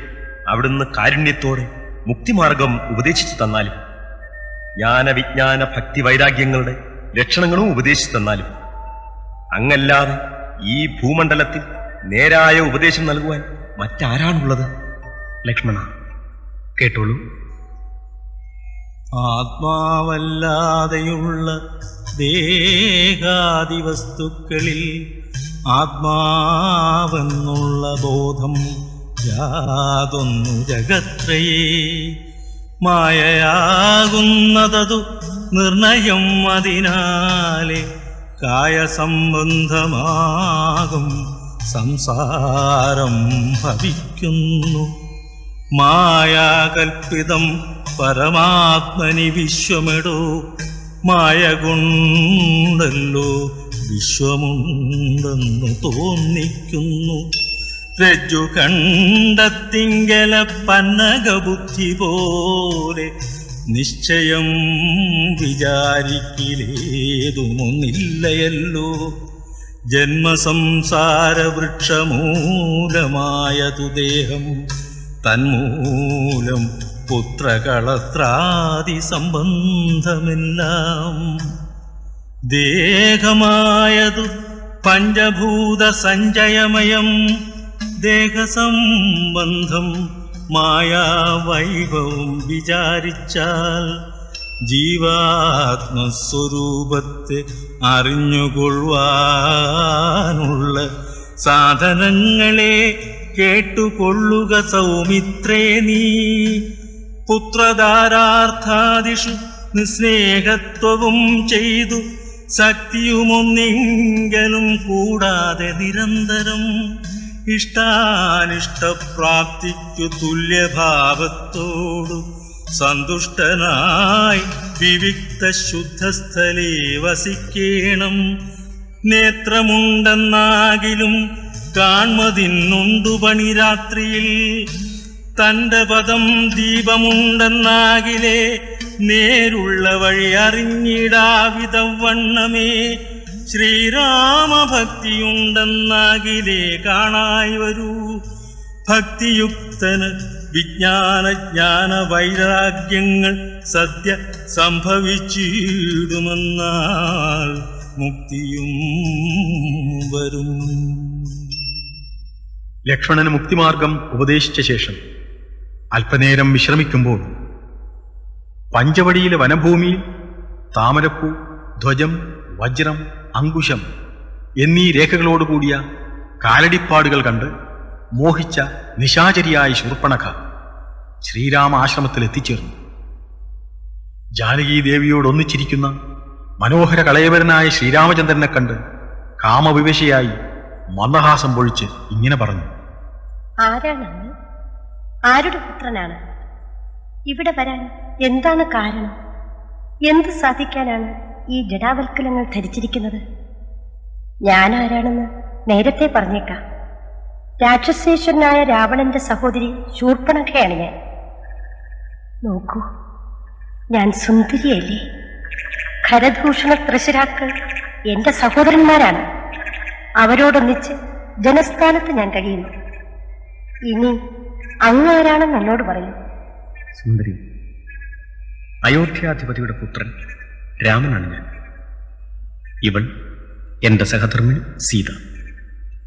S10: അവിടുന്ന് കാരുണ്യത്തോടെ മുക്തിമാർഗം ഉപദേശിച്ചു തന്നാലും, ജ്ഞാനവിജ്ഞാന ഭക്തി വൈരാഗ്യങ്ങളുടെ ലക്ഷണങ്ങളും ഉപദേശിച്ചു തന്നാലും, അങ്ങല്ലാതെ ഈ ഭൂമണ്ഡലത്തിൽ നേരായ ഉപദേശം നൽകുവാൻ മറ്റാരാണുള്ളത്?
S4: ലക്ഷ്മണ, കേട്ടോളൂ.
S6: ആത്മാവല്ലാതെയുള്ള ദേഹാദി വസ്തുക്കളിൽ ആത്മാവെന്നുള്ള ബോധം യാതൊന്നു ജഗത്രയേ. മായയാകുന്നതതു നിർണയം, അതിനാലെ കായസംബന്ധമാകും സംസാരം ഭവിക്കുന്നു. മായാകൽപ്പിതം പരമാത്മനി വിശ്വമെടോ, മായ കൊണ്ടല്ലോ വിശ്വമുണ്ടെന്നു തോന്നിക്കുന്നു. രജ്ജു കണ്ടത്തിങ്കല പന്നകബുദ്ധി പോലെ നിശ്ചയം വിചാരിക്കിലേതുമൊന്നില്ലയല്ലോ. ജന്മസംസാര വൃക്ഷമൂലമായതു ദേഹം, തന്മൂലം പുത്രകളത്രാദി സംബന്ധമെല്ലാം. ദേഹമായതു പഞ്ചഭൂത സഞ്ചയമയം, ദേഹസംബന്ധം മായാവൈഭവം വിചാരിച്ചാൽ ജീവാത്മസ്വരൂപത്തെ അറിഞ്ഞുകൊള്ളുവാനുള്ള സാധനങ്ങളെ കേട്ടുകൊള്ളുക സൗമിത്രേ നീ. പുത്രധാരാർത്ഥാദിഷു നിസ്നേഹത്വവും ചെയ്തു ശക്തിയുമൊന്നെങ്കിലും കൂടാതെ നിരന്തരം ഇഷ്ടാനിഷ്ടപ്രാപ്തിക്കു തുല്യഭാവത്തോടു സന്തുഷ്ടനായി വിവിക്ത ശുദ്ധസ്ഥലേ വസിക്കേണം. നേത്രമുണ്ടെന്നാകിലും കാൺമതിന്നുണ്ടു പണി രാത്രിയിൽ, തന്റെ പദം ദീപമുണ്ടെന്നാകിലേ നേരുള്ള വഴി അറിഞ്ഞിടാവിധവണ്ണമേ. ശ്രീരാമഭക്തിയുണ്ടെന്നാകിലേ കാണായി വരൂ. ഭക്തിയുക്തന് വിജ്ഞാനജ്ഞാന വൈരാഗ്യങ്ങൾ സദ്യ സംഭവിച്ചിടുമെന്നാൽ മുക്തിയും വരും.
S3: ലക്ഷ്മണന് മുക്തിമാർഗം ഉപദേശിച്ച ശേഷം അല്പനേരം വിശ്രമിക്കുമ്പോൾ പഞ്ചവടിയിലെ വനഭൂമിയിൽ താമരപ്പൂ, ധ്വജം, വജ്രം, അങ്കുശം എന്നീ രേഖകളോടുകൂടിയ കാലടിപ്പാടുകൾ കണ്ട് മോഹിച്ച നിശാചരിയായ ശൂർപ്പണഖ ശ്രീരാമ ആശ്രമത്തിൽ എത്തിച്ചേർന്നു. ജാനകീദേവിയോടൊന്നിച്ചിരിക്കുന്ന മനോഹര കളയവരനായ ശ്രീരാമചന്ദ്രനെ കണ്ട് കാമവിവശയായി മന്ദഹാസം പൊഴിച്ച് ഇങ്ങനെ പറഞ്ഞു:
S13: ആരാണ്? ആരുടെ പുത്രനാണ്? ഇവിടെ വരാൻ എന്താണ് കാരണം? എന്ത് സാധിക്കാനാണ് ഈ ജടാവൽക്കലങ്ങൾ ധരിച്ചിരിക്കുന്നത്? ഞാൻ ആരാണെന്ന് നേരത്തെ പറഞ്ഞേക്കാം. രാക്ഷസേശ്വരനായ രാവണന്റെ സഹോദരി ശൂർപ്പണഖയാണ് ഞാൻ. നോക്കൂ, ഞാൻ സുന്ദരിയല്ലേ? ഖരദൂഷണ ത്രശിരാക്കൾ എന്റെ സഹോദരന്മാരാണ്. അവരോടൊന്നിച്ച് ജനസ്ഥാനത്ത് ഞാൻ കഴിയുന്നു. ഇനി അങ്ങാരാണെന്ന് എന്നോട് പറയൂ.
S4: സുന്ദരി, അയോധ്യാധിപതിയുടെ പുത്രൻ രാമനാണ് ഞാൻ. ഇവൾ എന്റെ സഹധർമ്മിണി സീത.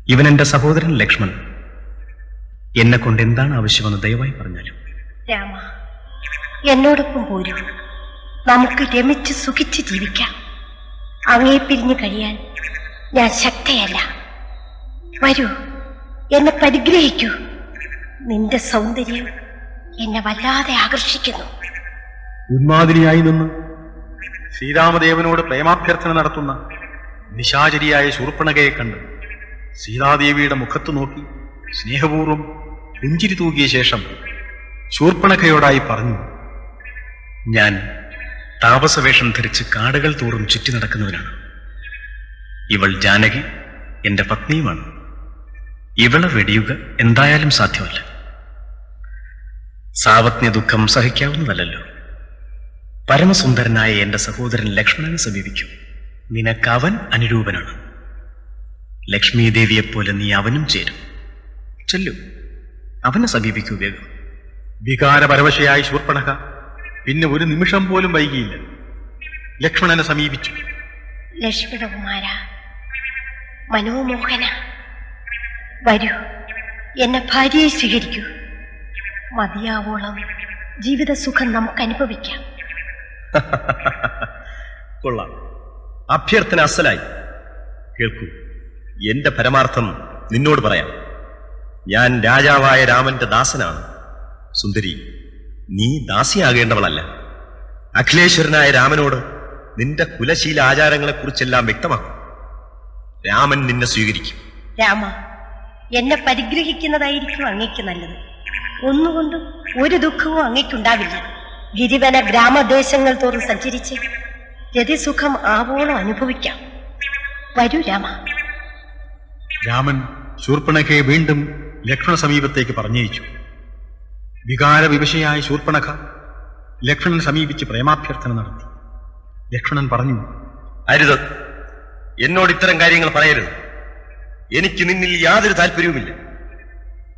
S4: ഇവൻ എന്റെ സഹോദരൻ ലക്ഷ്മണൻ. എന്നെ കൊണ്ട് എന്താണ് ആവശ്യമെന്ന് ദയവായി പറഞ്ഞാലും.
S13: രാമ, എന്നോടൊപ്പം പോരൂ. നമുക്ക് രമിച്ച് സുഖിച്ച് ജീവിക്കാം. അങ്ങേ പിരിഞ്ഞു കഴിയാൻ ഞാൻ ശക്തയല്ല. വരൂ, എന്നെ പരിഗ്രഹിക്കൂ. നിന്റെ സൗന്ദര്യം എന്നെ വല്ലാതെ ആകർഷിക്കുന്നു.
S3: ഉന്മാദിനിയായി നിന്ന് ശ്രീരാമദേവനോട് പ്രേമാഭ്യർത്ഥന നടത്തുന്ന നിശാചരിയായ ശൂർപ്പണഖയെ കണ്ട് സീതാദേവിയുടെ മുഖത്ത് നോക്കി സ്നേഹപൂർവ്വം പുഞ്ചിരി തൂകിയ ശേഷം ശൂർപ്പണഖയോടായി പറഞ്ഞു:
S4: ഞാൻ താപസവേഷം ധരിച്ച് കാടുകൾ തോറും ചുറ്റി നടക്കുന്നവനാണ്. ഇവൾ ജാനകി എന്റെ പത്നിയുമാണ്. ഇവളെ വെടിയുക എന്തായാലും സാധ്യമല്ല. സാവത്ന്യ ദുഃഖം സഹിക്കാവുന്നതല്ലോ. പരമസുന്ദരനായ എന്റെ സഹോദരൻ ലക്ഷ്മണനെ സമീപിക്കൂ. നിനക്കവൻ അനുരൂപനാണ്. ലക്ഷ്മി ദേവിയെപ്പോലെ നീ അവനും ചേരും. ചെല്ലു, അവനെ സമീപിക്കൂ വേഗം.
S3: വികാരപരവശയായ ശൂർപ്പണഖ പിന്നെ ഒരു നിമിഷം പോലും വൈകിയില്ല. ലക്ഷ്മണനെ സമീപിച്ചു.
S13: ലക്ഷ്മണകുമാര, മനോമോഹന, വരൂ, എന്നെ ഭാര്യയെ സ്വീകരിക്കൂ. മതിയാവോളം ജീവിത സുഖം നമുക്ക് അനുഭവിക്കാം.
S4: കൊള്ളാം, അഭ്യർത്ഥന അസലായി. കേൾക്കൂ, എന്റെ പരമാർത്ഥം നിന്നോട് പറയാം. ഞാൻ രാജാവായ രാമന്റെ ദാസനാണ്. സുന്ദരി, നീ ദാസിയാകേണ്ടവളല്ല. അഖിലേശ്വരനായ രാമനോട് നിന്റെ കുലശീല ആചാരങ്ങളെക്കുറിച്ചെല്ലാം വ്യക്തമാക്കും. രാമൻ നിന്നെ സ്വീകരിക്കും.
S13: രാമ, എന്നെ പരിഗ്രഹിക്കുന്നതായിരിക്കും അങ്ങേക്ക് നല്ലത്. ഒന്നുകൊണ്ടും ഒരു ദുഃഖവും അങ്ങേക്കുണ്ടാവില്ല. ഗിരിവന ഗ്രാമദേശങ്ങൾ തോറും സഞ്ചരിച്ച് രതിസുഖം ആവോളം അനുഭവിക്കാം. വരൂ രാമ.
S3: രാമൻ ശൂർപ്പണഖയെ വീണ്ടും ലക്ഷ്മണ സമീപത്തേക്ക് പറഞ്ഞയച്ചു. വികാരവിവശയായ ശൂർപ്പണഖ ലക്ഷ്മണൻ സമീപിച്ച് പ്രേമാഭ്യർത്ഥന നടത്തി. ലക്ഷ്മണൻ പറഞ്ഞു:
S4: അരുത്, എന്നോട് ഇത്തരം കാര്യങ്ങൾ പറയരുത്. എനിക്ക് നിന്നിൽ യാതൊരു താല്പര്യവുമില്ല.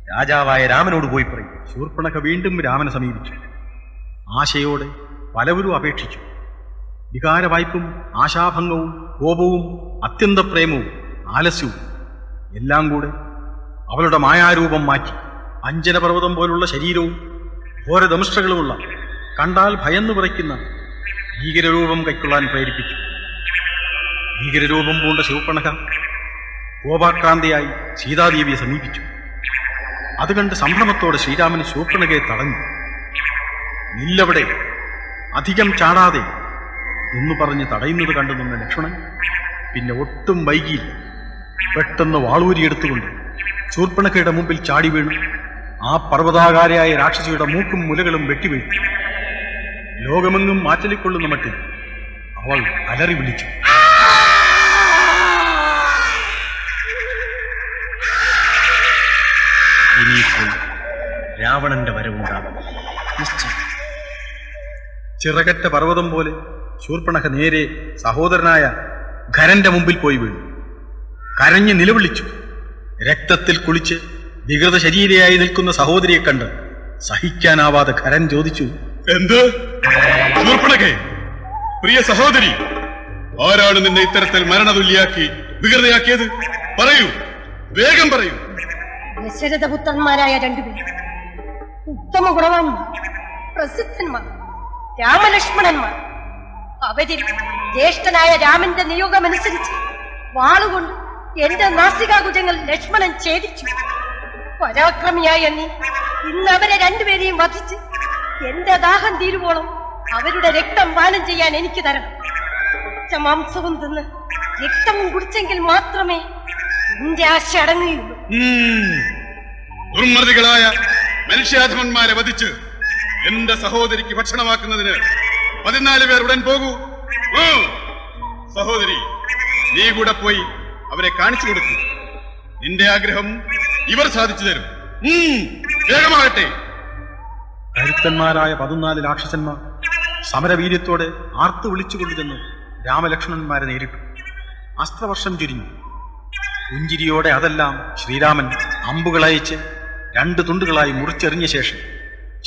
S4: രാജാവായ രാമനോട് പോയി പറയും.
S3: ശൂർപ്പണഖ വീണ്ടും രാമനെ സമീപിച്ചു. ആശയോടെ പലവരും അപേക്ഷിച്ചു. വികാരവായ്പും ആശാഭംഗവും കോപവും അത്യന്തപ്രേമവും ആലസ്യവും എല്ലാം കൂടെ അവളുടെ മായാരൂപം മാറ്റി അഞ്ജനപർവ്വതം പോലുള്ള ശരീരവും ഘോരദംഷ്ട്രകളുമുള്ള, കണ്ടാൽ ഭയന്നു വിറയ്ക്കുന്ന ഭീകരരൂപം കൈക്കൊള്ളാൻ പ്രേരിപ്പിച്ചു. ഭീകരരൂപം പൂണ്ട ശൂർപ്പണഖ കോപാക്രാന്തിയായി സീതാദേവിയെ സമീപിച്ചു. അത് കണ്ട് സംഭ്രമത്തോടെ ശ്രീരാമൻ ശൂർപ്പണഖയെ തടഞ്ഞു. നില്ലവിടെ, അധികം ചാടാതെ എന്നു പറഞ്ഞ് തടയുന്നത് കണ്ടു നിന്ന ലക്ഷ്മണൻ പിന്നെ ഒട്ടും വൈകിയില്ല. പെട്ടെന്ന് വാളൂരിയെടുത്തുകൊണ്ട് ശൂർപ്പണഖയുടെ മുമ്പിൽ ചാടി വീണു ആ പർവ്വതാകാരയായ രാക്ഷസിയുടെ മൂക്കും മുലകളും വെട്ടിവീഴ്ത്തി. ലോകമെങ്ങും മാറ്റലിക്കൊള്ളുന്ന മട്ടിൽ അവൾ അലറി വിളിച്ചു.
S4: ഇനിയിപ്പോൾ രാവണന്റെ വരവുണ്ടാകും നിശ്ചയം.
S3: ചിറകറ്റ പർവ്വതം പോലെ ശൂർപ്പണഖ നേരെ സഹോദരനായ ഖരന്റെ മുമ്പിൽ പോയി വീണു. കരഞ്ഞ് നിലവിളിച്ചു. രക്തത്തിൽ കുളിച്ച് വികൃത ശരീരയായി നിൽക്കുന്ന സഹോദരിയെ കണ്ട് സഹിക്കാനാവാതെ ഖരൻ ചോദിച്ചു,
S14: എന്ത് ശൂർപ്പണഖേ, പ്രിയ സഹോദരി, ആരാണ് നിന്നെ ഇത്തരത്തിൽ മരണതുല്യാക്കി വികൃതയാക്കിയത്? പറയൂ, വേഗം പറയൂ.
S13: ദശരഥപുത്രന്മാരായ രണ്ടുപേർ, ഉത്തമ ഗുണവാന്മാർ, പ്രസിദ്ധന്മാർ, രാമലക്ഷ്മണന്മാർ. അവരിൽ ജ്യേഷ്ഠനായ രാമന്റെ നിയോഗമനുസരിച്ച് വാളുകൊണ്ട് എന്റെ നാസികാകുജങ്ങൾ ലക്ഷ്മണൻ ഛേദിച്ചു. പരാക്രമിയായ നീ ഇന്ന് അവരെ രണ്ടുപേരെയും വധിച്ച് എന്റെ ദാഹം തീരുവോളം അവരുടെ രക്തം പാനം ചെയ്യാൻ എനിക്ക് തരണം. മാംസവും തിന്ന് രക്തവും കുടിച്ചെങ്കിൽ മാത്രമേ എന്റെ ആശ അടങ്ങുകയുള്ളൂ.
S14: ദുർമൃതികളായ മനുഷ്യാധമന്മാരെ വധിച്ച് എന്റെ സഹോദരിക്ക് ഭക്ഷണമാക്കുന്നതിന് 14 പേർ ഉടൻ പോകൂ. സഹോദരി, നീ കൂടെ പോയി അവരെ കാണിച്ചു കൊടുക്കൂ. നിന്റെ ആഗ്രഹം ഇവർ സാധിച്ചു തരും. വേഗമാകട്ടെ.
S3: കരുത്തന്മാരായ 14 രാക്ഷസന്മാർ സമരവീര്യത്തോടെ ആർത്തു വിളിച്ചുകൊണ്ടു ചെന്ന് രാമലക്ഷ്മണന്മാരെ നേരിട്ടു. അസ്ത്രവർഷം ചുരിഞ്ഞു. പുഞ്ചിരിയോടെ അതെല്ലാം ശ്രീരാമൻ അമ്പുകളയച്ച് 2 തുണ്ടുകളായി മുറിച്ചെറിഞ്ഞ ശേഷം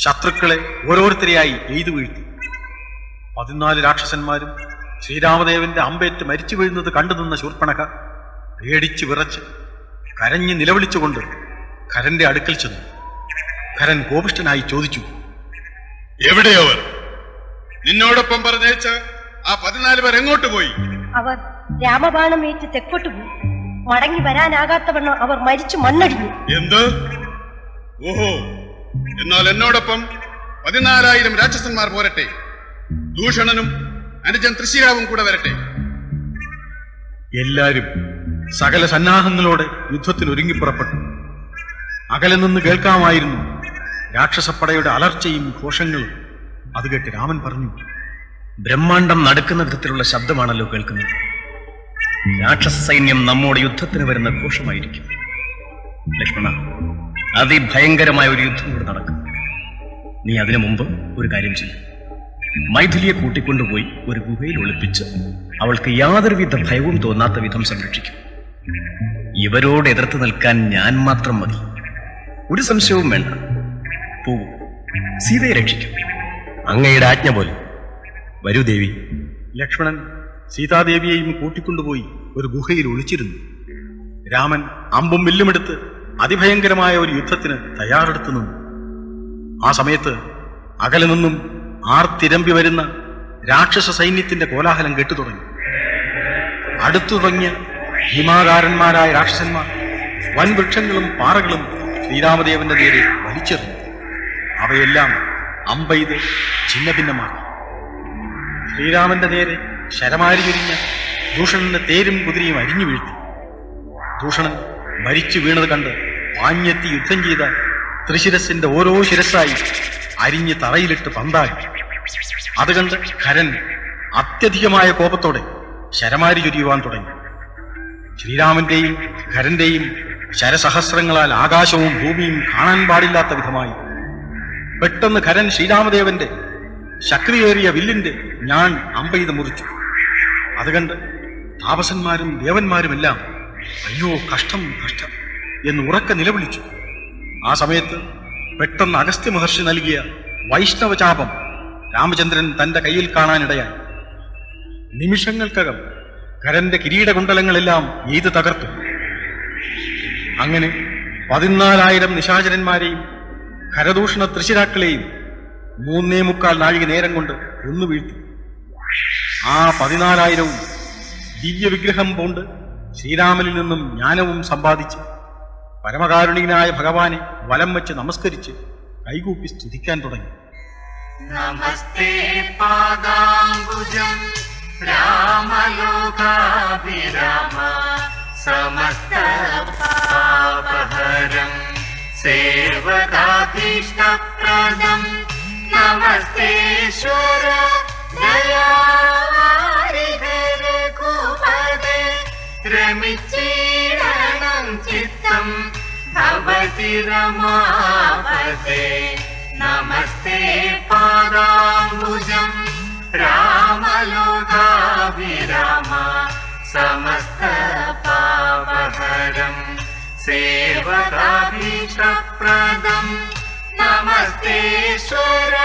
S3: ശത്രുക്കളെ ഓരോരുത്തരെയായി എയ്തു വീഴ്ത്തി. 14 രാക്ഷസന്മാരും ശ്രീരാമദേവന്റെ അമ്പേറ്റ് മരിച്ചു വീഴുന്നത് കണ്ടു നിന്ന ശൂർപ്പണഖ പേടിച്ചു വിറച്ച് കരഞ്ഞ് നിലവിളിച്ചുകൊണ്ട് ഖരന്റെ അടുക്കൽ ചെന്നു. ഖരൻ കോപിഷ്ഠനായി ചോദിച്ചു,
S14: എവിടെയവർ? നിന്നോടൊപ്പം പറഞ്ഞയച്ച ആ 14 പേർ എങ്ങോട്ട് പോയി?
S13: അവർ രാമബാണമേറ്റ് തെക്കോട്ട് പോയി. മടങ്ങി വരാനാകാത്തവണ്ണം അവർ മരിച്ചു മണ്ണടിഞ്ഞു.
S14: എന്ത്? ഓഹോ, എന്നാൽ എന്നോടൊപ്പം 14,000 രാക്ഷസന്മാർ പോരട്ടെ. ദൂഷണനും അനുജൻ തൃശ്ശിരാവും കൂടെ വരട്ടെ.
S3: എല്ലാരും സകല സന്നാഹങ്ങളോടെ യുദ്ധത്തിൽ ഒരുങ്ങിപ്പുറപ്പെട്ടു. അകലെ നിന്ന് കേൾക്കാമായിരുന്നു രാക്ഷസപ്പടയുടെ അലർച്ചയും ഘോഷങ്ങളും. അത് കേട്ട് രാമൻ പറഞ്ഞു,
S4: ബ്രഹ്മാണ്ടം നടക്കുന്ന വിധത്തിലുള്ള ശബ്ദമാണല്ലോ കേൾക്കുന്നത്. രാക്ഷസ സൈന്യം നമ്മോട് യുദ്ധത്തിന് വരുന്ന ഘോഷമായിരിക്കും. ലക്ഷ്മണ, അതിഭയങ്കരമായ ഒരു യുദ്ധം ഇവിടെ നടക്കും. നീ അതിനു മുമ്പ് ഒരു കാര്യം ചെയ്യും. മൈഥിലിയെ കൂട്ടിക്കൊണ്ടുപോയി ഒരു ഗുഹയിൽ ഒളിപ്പിച്ച് അവൾക്ക് യാതൊരുവിധ ഭയവും തോന്നാത്ത വിധം സംരക്ഷിക്കും. ഇവരോട് എതിർത്ത് നിൽക്കാൻ ഞാൻ മാത്രം മതി. ഒരു സംശയവും വേണ്ട. പോകൂ, സീതയെ രക്ഷിക്കും.
S10: അങ്ങയുടെ ആജ്ഞ പോലെ. വരൂ ദേവി.
S3: ലക്ഷ്മണൻ സീതാദേവിയെയും കൂട്ടിക്കൊണ്ടുപോയി ഒരു ഗുഹയിൽ ഒളിച്ചിരുന്നു. രാമൻ അമ്പും വില്ലുമെടുത്ത് അതിഭയങ്കരമായ ഒരു യുദ്ധത്തിന് തയ്യാറെടുത്തു നിന്നു. ആ സമയത്ത് അകലെ നിന്നും ആർത്തിരമ്പി വരുന്ന രാക്ഷസ സൈന്യത്തിന്റെ കോലാഹലം കേട്ടുതുടങ്ങി. അടുത്തു തുടങ്ങിയ ഭീമാകാരന്മാരായ രാക്ഷസന്മാർ വൻവൃക്ഷങ്ങളും പാറകളും ശ്രീരാമദേവന്റെ നേരെ വലിച്ചെറിഞ്ഞു. അവയെല്ലാം അമ്പെയ്ത് ഛിന്നഭിന്നമാക്കി. ശ്രീരാമന്റെ നേരെ ശരമാരി ചുരിഞ്ഞ ദൂഷണന്റെ തേരും കുതിരയും അരിഞ്ഞു വീഴ്ത്തി. ദൂഷണൻ മരിച്ചു വീണത് കണ്ട് പാഞ്ഞെത്തി യുദ്ധം ചെയ്ത ത്രിശിരസിന്റെ ഓരോ ശിരസായി അരിഞ്ഞ് തറയിലിട്ട് പന്താക്കി. അത് കണ്ട് ഖരൻ അത്യധികമായ കോപത്തോടെ ശരമാരി ചുരിയുവാൻ തുടങ്ങി. ശ്രീരാമന്റെയും ഖരന്റെയും ശരസഹസ്രങ്ങളാൽ ആകാശവും ഭൂമിയും കാണാൻ പാടില്ലാത്ത വിധമായി പെട്ടെന്ന് ഖരൻ ശ്രീരാമദേവന്റെ ശക്തിയേറിയ വില്ലിന്റെ ഞാൻ അമ്പെയ്ത് മുറിച്ചു. അത് കണ്ട് താപസന്മാരും ദേവന്മാരുമെല്ലാം അയ്യോ കഷ്ടം കഷ്ടം എന്ന് ഉറക്കെ നിലവിളിച്ചു. ആ സമയത്ത് പെട്ടെന്ന് അഗസ്ത്യ മഹർഷി നൽകിയ വൈഷ്ണവചാപം രാമചന്ദ്രൻ തന്റെ കയ്യിൽ കാണാനിടയായി. നിമിഷങ്ങൾക്കകം ഖരന്റെ കിരീടകുണ്ടലങ്ങളെല്ലാം എയ്ത് തകർത്തു. അങ്ങനെ 14,000 നിശാചരന്മാരെയും ഖരദൂഷണ തൃശിരാക്കളെയും 3.25 നാഴിക നേരം കൊണ്ട് ഒന്നു വീഴ്ത്തി. ആ 14,000 ദിവ്യവിഗ്രഹം കൊണ്ട് ശ്രീരാമനിൽ നിന്നും ജ്ഞാനവും സമ്പാദിച്ച് പരമകാരുണികനായ ഭഗവാനെ വലം വെച്ച് നമസ്കരിച്ച് കൈകൂപ്പി സ്തുതിക്കാൻ തുടങ്ങി.
S15: നമസ്തേ പാദാംബുജം രാമലോകാഭിരാമ സമസ്ത പാപഹരം സേവകാഭീഷ്ടപ്രദം നമസ്തേശ്വര ദയാവാരിധേ രഘുപതേ രമിച്ചീരണം ചിത്തം ഭവതി രമാപതേ നമസ്തേ പാദാംബുജം രാമലോകാഭിരാമ സമസ്ത പാപഹരം സേവകാഭീഷ്ടപ്രദം നമസ്തേശ്വര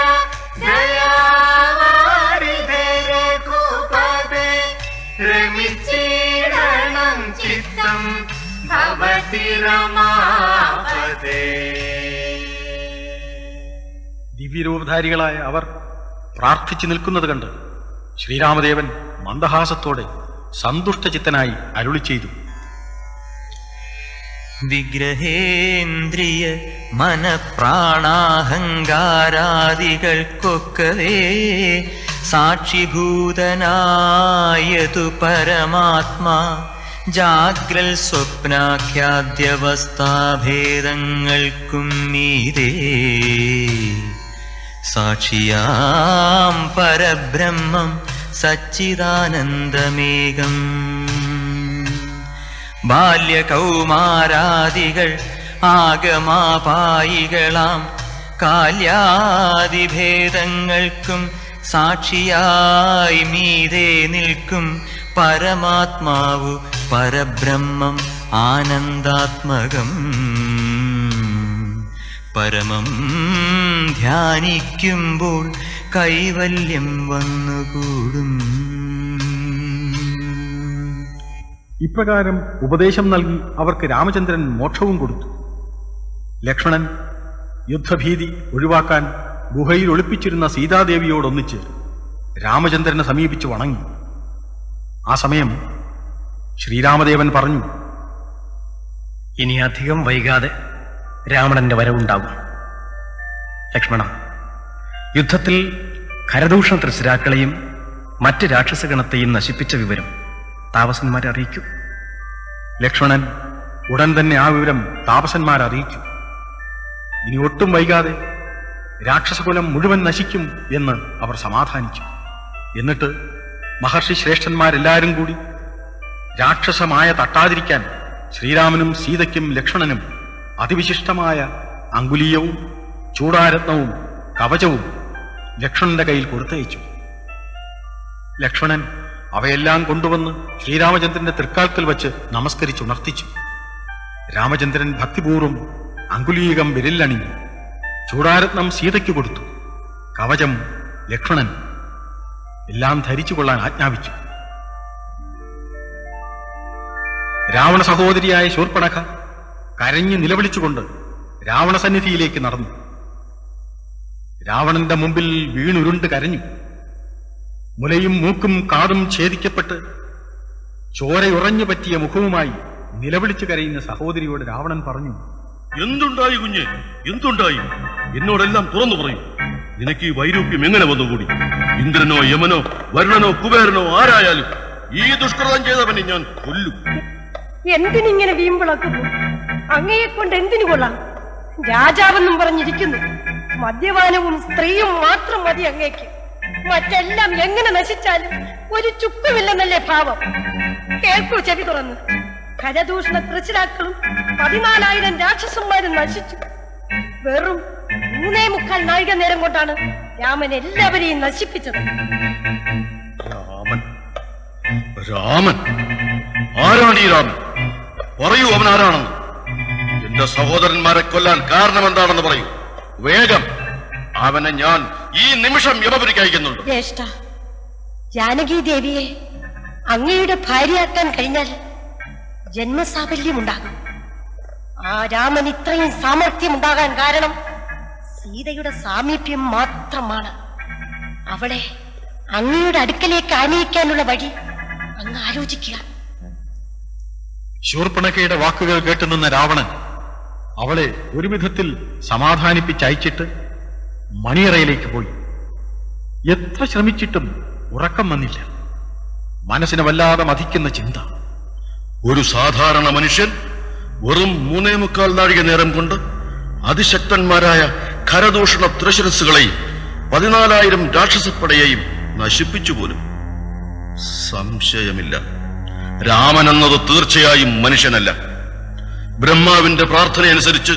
S15: ദയാവാരിധേ രഘുപതേ രമിച്ചീരണം ചിത്തം ഭവതി രമാപതേ.
S3: ദിവ്യരൂപധാരികളായ അവർ പ്രാർത്ഥിച്ചു നിൽക്കുന്നത് കണ്ട് ശ്രീരാമദേവൻ മന്ദഹാസത്തോടെ സന്തുഷ്ടചിത്തനായി അരുളി ചെയ്തു.
S15: വിഗ്രഹേന്ദ്രിയ മനപ്രാണാഹങ്കാരാദികൾക്കൊക്കവേ സാക്ഷിഭൂതനായതു പരമാത്മാ ജാഗ്രൽ സ്വപ്നാഖ്യാദ്യവസ്ഥാഭേദങ്ങൾക്കും മീതേ സാക്ഷിയാം പരബ്രഹ്മം സച്ചിദാനന്ദമേകം. ബാല്യകൗമാരാദികൾ ആഗമാപായികളാം കാല്യാദിഭേദങ്ങൾക്കും സാക്ഷിയായി മീതേ നിൽക്കും പരമാത്മാവു പരബ്രഹ്മം ആനന്ദാത്മകം. പരമം ധ്യാനിക്കുമ്പോൾ കൈവല്യം വന്നുകൂടും.
S3: ഇപ്രകാരം ഉപദേശം നൽകി അവർക്ക് രാമചന്ദ്രൻ മോക്ഷവും കൊടുത്തു. ലക്ഷ്മണൻ യുദ്ധഭീതി ഒഴിവാക്കാൻ ഗുഹയിൽ ഒളിപ്പിച്ചിരുന്ന സീതാദേവിയോടൊന്നിച്ച് രാമചന്ദ്രനെ സമീപിച്ചു വണങ്ങി. ആ സമയം ശ്രീരാമദേവൻ പറഞ്ഞു,
S4: ഇനി അധികം വൈകാതെ രാവണന്റെ വരവുണ്ടാകും. ലക്ഷ്മണ, യുദ്ധത്തിൽ ഖരദൂഷണ ത്രിശിരാക്കളെയും മറ്റ് രാക്ഷസഗണത്തെയും നശിപ്പിച്ച വിവരം താപസന്മാരെ അറിയിക്കൂ.
S3: ലക്ഷ്മണൻ ഉടൻ തന്നെ ആ വിവരം താപസന്മാരെ അറിയിച്ചു. ഇനി ഒട്ടും വൈകാതെ രാക്ഷസകുലം മുഴുവൻ നശിക്കും എന്ന് അവർ സമാധാനിച്ചു. എന്നിട്ട് മഹർഷി ശ്രേഷ്ഠന്മാരെല്ലാവരും കൂടി രാക്ഷസമായ തട്ടാതിരിക്കാൻ ശ്രീരാമനും സീതയ്ക്കും ലക്ഷ്മണനും അതിവിശിഷ്ടമായ അങ്കുലീയവും ചൂടാരത്നവും കവചവും ലക്ഷ്മണന്റെ കയ്യിൽ കൊടുത്തയച്ചു. ലക്ഷ്മണൻ അവയെല്ലാം കൊണ്ടുവന്ന് ശ്രീരാമചന്ദ്രന്റെ തൃക്കാൽക്കൽ വച്ച് നമസ്കരിച്ചുണർത്തിച്ചു. രാമചന്ദ്രൻ ഭക്തിപൂർവ്വം അങ്കുലീകം വിരലണിഞ്ഞു. ചൂടാരത്നം സീതയ്ക്ക് കൊടുത്തു. കവചം ലക്ഷ്മണൻ എല്ലാം ധരിച്ചു കൊള്ളാൻ ആജ്ഞാപിച്ചു. രാവണ സഹോദരിയായ ശൂർപ്പണഖ കരഞ്ഞു നിലവിളിച്ചുകൊണ്ട് രാവണസന്നിധിയിലേക്ക് നടന്നു. രാവണന്റെ മുമ്പിൽ വീണുരുണ്ട് കരഞ്ഞു. മുലയും മൂക്കും കാതും ഛേദിക്കപ്പെട്ട് ചോരയുറഞ്ഞു പറ്റിയ മുഖവുമായി നിലവിളിച്ചു കരയുന്ന സഹോദരിയോട് രാവണൻ പറഞ്ഞു,
S14: എന്തുണ്ടായി കുഞ്ഞ്, എന്തുണ്ടായി? എന്നോടെല്ലാം തുറന്നു പറയൂ. നിനക്ക് ഈ വൈരൂപ്യം എങ്ങനെ വന്നുകൂടി? ഇന്ദ്രനോ യമനോ വരുണനോ കുബേരനോ ആരായാലും ഈ ദുഷ്കൃതം ചെയ്തവനെ ഞാൻ കൊല്ലും.
S13: എന്തിനിങ്ങനെ വീമ്പിളക്കുന്നു? അങ്ങയെ കൊണ്ട് എന്തിനു കൊള്ളാം? രാജാവെന്നും പറഞ്ഞിരിക്കുന്നു. മദ്യപാനവും സ്ത്രീയും മാത്രം മതി അങ്ങേക്ക്. മറ്റെല്ലാം എങ്ങനെ നശിച്ചാലും ഒരു ചുക്കുമില്ലെന്നല്ലേ ഭാവം. കേൾക്കൂ ചെവി തുറന്ന്. ഖരദൂഷണ ത്രിശിരാക്കളും 14,000 രാക്ഷസന്മാരും നശിച്ചു. വെറും 3.25 നാഴിക നേരം കൊണ്ടാണ് രാമൻ എല്ലാവരെയും നശിപ്പിച്ചത്.
S14: രാമൻ ആരാണ് ഈ രാമൻ? പറയൂ, അവൻ ആരാണെന്ന്. എന്റെ സഹോദരന്മാരെ കൊല്ലാൻ കാരണം എന്താണെന്ന് പറയൂ വേഗം. അവനെ ഞാൻ ഈ നിമിഷം യമപുരിക്ക് അയക്കുന്നുണ്ട്.
S13: ജ്യേഷ്ഠ, ജാനകി ദേവിയെ അങ്ങയുടെ ഭാര്യയാക്കാൻ കഴിഞ്ഞാൽ ജന്മസാഫല്യമുണ്ടാകും. ആ രാമൻ ഇത്രയും സാമർഥ്യമുണ്ടാകാൻ കാരണം സീതയുടെ സാമീപ്യം മാത്രമാണ്. അവളെ അങ്ങയുടെ അടുക്കലേക്ക് ആനയിക്കാനുള്ള വഴി അങ്ങ് ആലോചിക്കുക.
S3: ശൂർപ്പണഖയുടെ വാക്കുകൾ കേട്ടുനിന്ന രാവണൻ അവളെ ഒരു വിധത്തിൽ സമാധാനിപ്പിച്ചയച്ചിട്ട് മണിയറയിലേക്ക് പോയി. എത്ര ശ്രമിച്ചിട്ടും ഉറക്കം വന്നില്ല. മനസ്സിനെ വല്ലാതെ മതിക്കുന്ന ചിന്ത.
S14: ഒരു സാധാരണ മനുഷ്യൻ വെറും 3.25 നാഴിക നേരം കൊണ്ട് അതിശക്തന്മാരായ ഖരദൂഷണ ത്രിശിരസ്സുകളെയും 14,000 രാക്ഷസപ്പടയെയും നശിപ്പിച്ചു പോലും. സംശയമില്ല, രാമൻ എന്നത് തീർച്ചയായും മനുഷ്യനല്ല. ബ്രഹ്മാവിന്റെ പ്രാർത്ഥനയനുസരിച്ച്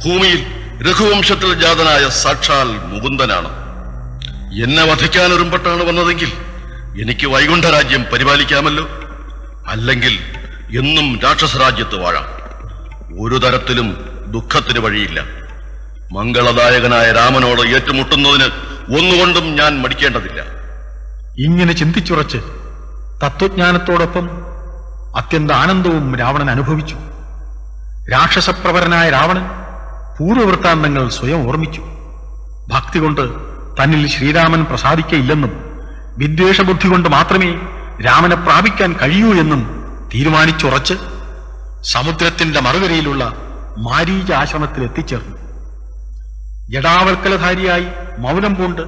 S14: ഭൂമിയിൽ രഘുവംശത്തിൽ ജാതനായ സാക്ഷാൽ മുകുന്ദനാണ്. എന്നെ വധിക്കാനൊരുമ്പെട്ടാണ് വന്നതെങ്കിൽ എനിക്ക് വൈകുണ്ഠരാജ്യം പരിപാലിക്കാമല്ലോ. അല്ലെങ്കിൽ എന്നും രാക്ഷസരാജ്യത്ത് വാഴാം. ഒരു തരത്തിലും ദുഃഖത്തിന് വഴിയില്ല. മംഗളദായകനായ രാമനോട് ഏറ്റുമുട്ടുന്നതിന് ഒന്നുകൊണ്ടും ഞാൻ മടിക്കേണ്ടതില്ല.
S3: ഇങ്ങനെ ചിന്തിച്ചുറച്ച് തത്വജ്ഞാനത്തോടൊപ്പം അത്യന്ത ആനന്ദവും രാവണൻ അനുഭവിച്ചു. രാക്ഷസപ്രവരനായ രാവണൻ പൂർവവൃത്താന്തങ്ങൾ സ്വയം ഓർമ്മിച്ചു. ഭക്തി കൊണ്ട് തന്നിൽ ശ്രീരാമൻ പ്രസാദിക്കയില്ലെന്നും വിദ്വേഷബുദ്ധി കൊണ്ട് മാത്രമേ രാമനെ പ്രാപിക്കാൻ കഴിയൂ എന്നും തീരുമാനിച്ചുറച്ച് സമുദ്രത്തിന്റെ മറുകരയിലുള്ള മാരീച ആശ്രമത്തിൽ എത്തിച്ചേർന്നു. ജടാവൽക്കലധാരിയായി മൗനം പൂണ്ട്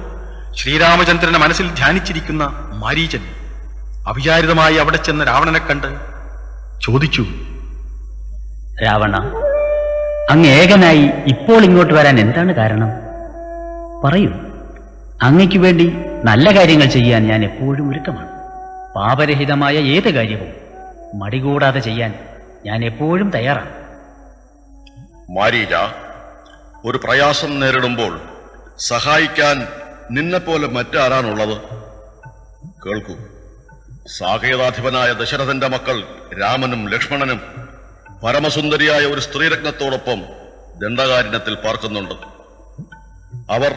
S3: ശ്രീരാമചന്ദ്രനെ മനസ്സിൽ ധ്യാനിച്ചിരിക്കുന്ന മാരീചൻ അവിചാരിതമായി അവിടെ ചെന്ന് രാവണനെ കണ്ട് ചോദിച്ചു:
S16: രാവണ, അങ്ങ് ഏകനായി ഇപ്പോൾ ഇങ്ങോട്ട് വരാൻ എന്താണ് കാരണം? പറയൂ. അങ്ങയ്ക്ക് വേണ്ടി നല്ല കാര്യങ്ങൾ ചെയ്യാൻ ഞാൻ എപ്പോഴും ഒരുക്കമാണ്. പാപരഹിതമായ ഏത് കാര്യവും മടികൂടാതെ ചെയ്യാൻ ഞാൻ എപ്പോഴും തയ്യാറാണ്.
S14: മാരീച, ഒരു പ്രയാസം നേരിടുമ്പോൾ സഹായിക്കാൻ നിന്നെപ്പോലെ മറ്റാരാണുള്ളത്? കേൾക്കൂ. സാകേതാധിപനായ ദശരഥന്റെ മക്കൾ രാമനും ലക്ഷ്മണനും പരമസുന്ദരിയായ ഒരു സ്ത്രീരത്നത്തോടൊപ്പം ദണ്ഡകാരണ്യത്തിൽ പാർക്കുന്നുണ്ട്. അവർ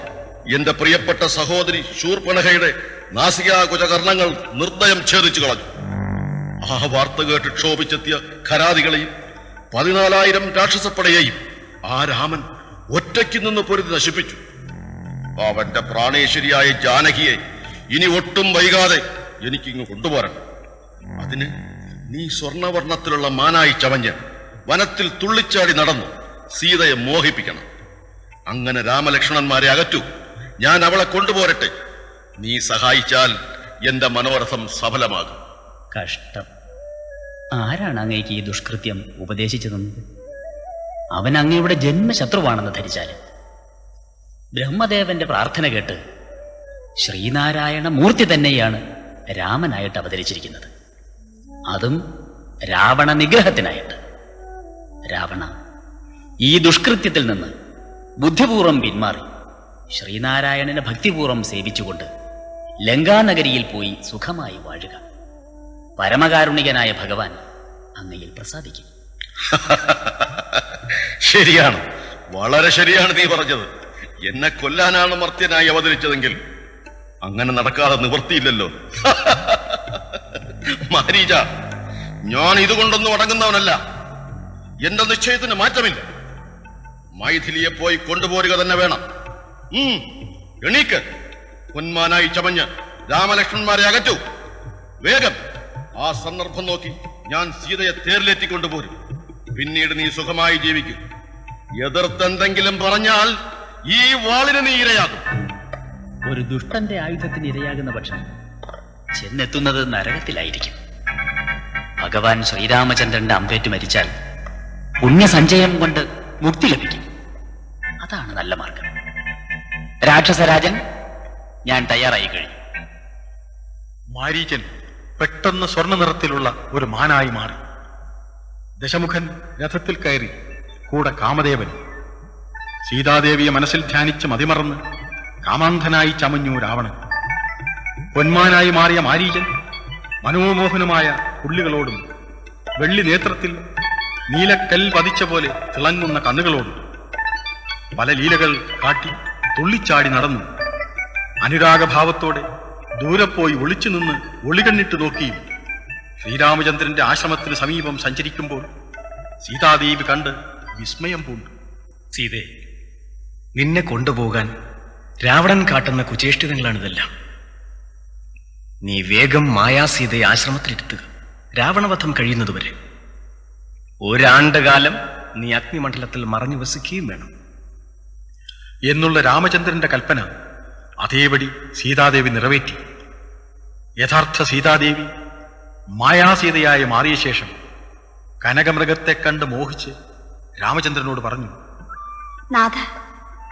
S14: എന്റെ പ്രിയപ്പെട്ട സഹോദരി ശൂർപ്പണഖയുടെ നാസികാകുചകർണങ്ങൾ നിർദ്ദയം ഛേദിച്ചു കളഞ്ഞു. ആ വാർത്ത കേട്ട് ക്ഷോഭിച്ചെത്തിയ ഖരാദികളെയും 14,000 രാക്ഷസപ്പടയെയും ആ രാമൻ ഒറ്റയ്ക്ക് നിന്ന് പൊരുതി നശിപ്പിച്ചു. അവന്റെ പ്രാണേശ്വരിയായ ജാനകിയെ ഇനി ഒട്ടും വൈകാതെ എനിക്കിങ്ങ് കൊണ്ടുപോരണം. അതിന് നീ സ്വർണവർണ്ണത്തിലുള്ള മാനായി ചവഞ്ഞ് വനത്തിൽ തുള്ളിച്ചാടി നടന്നു സീതയെ മോഹിപ്പിക്കണം. അങ്ങനെ രാമലക്ഷ്മണന്മാരെ അകറ്റൂ. ഞാൻ അവളെ കൊണ്ടുപോരട്ടെ. നീ സഹായിച്ചാൽ എന്റെ മനോരഥം സഫലമാകും.
S16: കഷ്ടം. ആരാണ് അങ്ങേക്ക് ഈ ദുഷ്കൃത്യം ഉപദേശിച്ചു തന്നത്? അവൻ അങ്ങയുടെ ജന്മശത്രുവാണെന്ന് ധരിച്ചാലും ബ്രഹ്മദേവന്റെ പ്രാർത്ഥന കേട്ട് ശ്രീനാരായണ മൂർത്തി തന്നെയാണ് രാമനായിട്ട് അവതരിച്ചിരിക്കുന്നത്. അതും രാവണ നിഗ്രഹത്തിനായിട്ട്. രാവണ, ഈ ദുഷ്കൃത്യത്തിൽ നിന്ന് ബുദ്ധിപൂർവം പിന്മാറി ശ്രീനാരായണനെ ഭക്തിപൂർവം സേവിച്ചുകൊണ്ട് ലങ്കാനഗരിയിൽ പോയി സുഖമായി വാഴുക. പരമകാരുണികനായ ഭഗവാൻ അങ്ങയിൽ പ്രസാദിക്കും.
S14: ശരിയാണ്, വളരെ ശരിയാണ് നീ പറഞ്ഞത്. എന്നെ കൊല്ലാനാണ് മർത്യനായി അവതരിച്ചതെങ്കിൽ അങ്ങനെ നടക്കാതെ നിവൃത്തിയില്ലല്ലോ. മാരീച, ഞാൻ ഇതുകൊണ്ടൊന്നും അടങ്ങുന്നവനല്ല. എന്റെ നിശ്ചയത്തിന് മാറ്റമില്ല. മൈഥിലിയെ പോയി കൊണ്ടുപോരുക തന്നെ വേണം. എണീക്ക്. പൊന്മാനായി ചമഞ്ഞ് രാമലക്ഷ്മണന്മാരെ അകറ്റൂ. വേഗം. ആ സന്ദർഭം നോക്കി ഞാൻ സീതയെ തേരിലെത്തിക്കൊണ്ടുപോരും. പിന്നീട് നീ സുഖമായി ജീവിക്കും. എതിർത്തെന്തെങ്കിലും പറഞ്ഞാൽ ഈ വാളിന് നീ ഇരയാകും.
S16: ഒരു ദുഷ്ടന്റെ ആയുധത്തിന് ഇരയാകുന്ന പക്ഷം ചെന്നെത്തുന്നത് നരകത്തിലായിരിക്കും. ഭഗവാൻ ശ്രീരാമചന്ദ്രന്റെ അമ്പേറ്റ് മരിച്ചാൽ പുണ്യസഞ്ചയം കൊണ്ട് മുക്തി ലഭിക്കും. അതാണ് നല്ല മാർഗം. രാക്ഷസരാജൻ, ഞാൻ തയ്യാറായി കഴിഞ്ഞു.
S3: മാരീചൻ പെട്ടെന്ന് സ്വർണ്ണ നിറത്തിലുള്ള ഒരു മാനായി മാറി. ദശമുഖൻ രഥത്തിൽ കയറി, കൂടെ കാമദേവൻ. സീതാദേവിയെ മനസ്സിൽ ധ്യാനിച്ച് മതിമറന്ന് കാമാന്ധനായി ചമഞ്ഞു രാവണൻ. പൊന്മാനായി മാറിയ മാരീചൻ മനോമോഹനമായ പുള്ളികളോടും വെള്ളി നേത്രത്തിൽ നീലക്കൽ പതിച്ച പോലെ തിളങ്ങുന്ന കണ്ണുകളോടും പല ലീലകൾ കാട്ടി തുള്ളിച്ചാടി നടന്നു. അനുരാഗഭാവത്തോടെ ദൂരെ പോയി ഒളിച്ചു നിന്ന് ഒളികണ്ണിട്ട് നോക്കിയും ശ്രീരാമചന്ദ്രന്റെ ആശ്രമത്തിന് സമീപം സഞ്ചരിക്കുമ്പോൾ സീതാദേവി കണ്ട് വിസ്മയം പൂണ്ടു.
S4: സീതേ, നിന്നെ കൊണ്ടുപോകാൻ രാവണൻ കാട്ടുന്ന കുചേഷ്ടിതങ്ങളാണിതെല്ലാം. നീ വേഗം മായാസീതയെ ആശ്രമത്തിലിരുത്തുക, രാവണവധം കഴിയുന്നതുവരെ. ഒരാണ്ടുകാലം നീ അഗ്നിമണ്ഡലത്തിൽ മറഞ്ഞു വസിക്കുകയും വേണം
S3: എന്നുള്ള രാമചന്ദ്രന്റെ കൽപ്പന അതേപടി സീതാദേവി നിറവേറ്റി. യഥാർത്ഥ സീതാദേവി മായാസീതയായി മാറിയ ശേഷം കനകമൃഗത്തെ കണ്ട് മോഹിച്ച് രാമചന്ദ്രനോട് പറഞ്ഞു,
S17: നാഥ,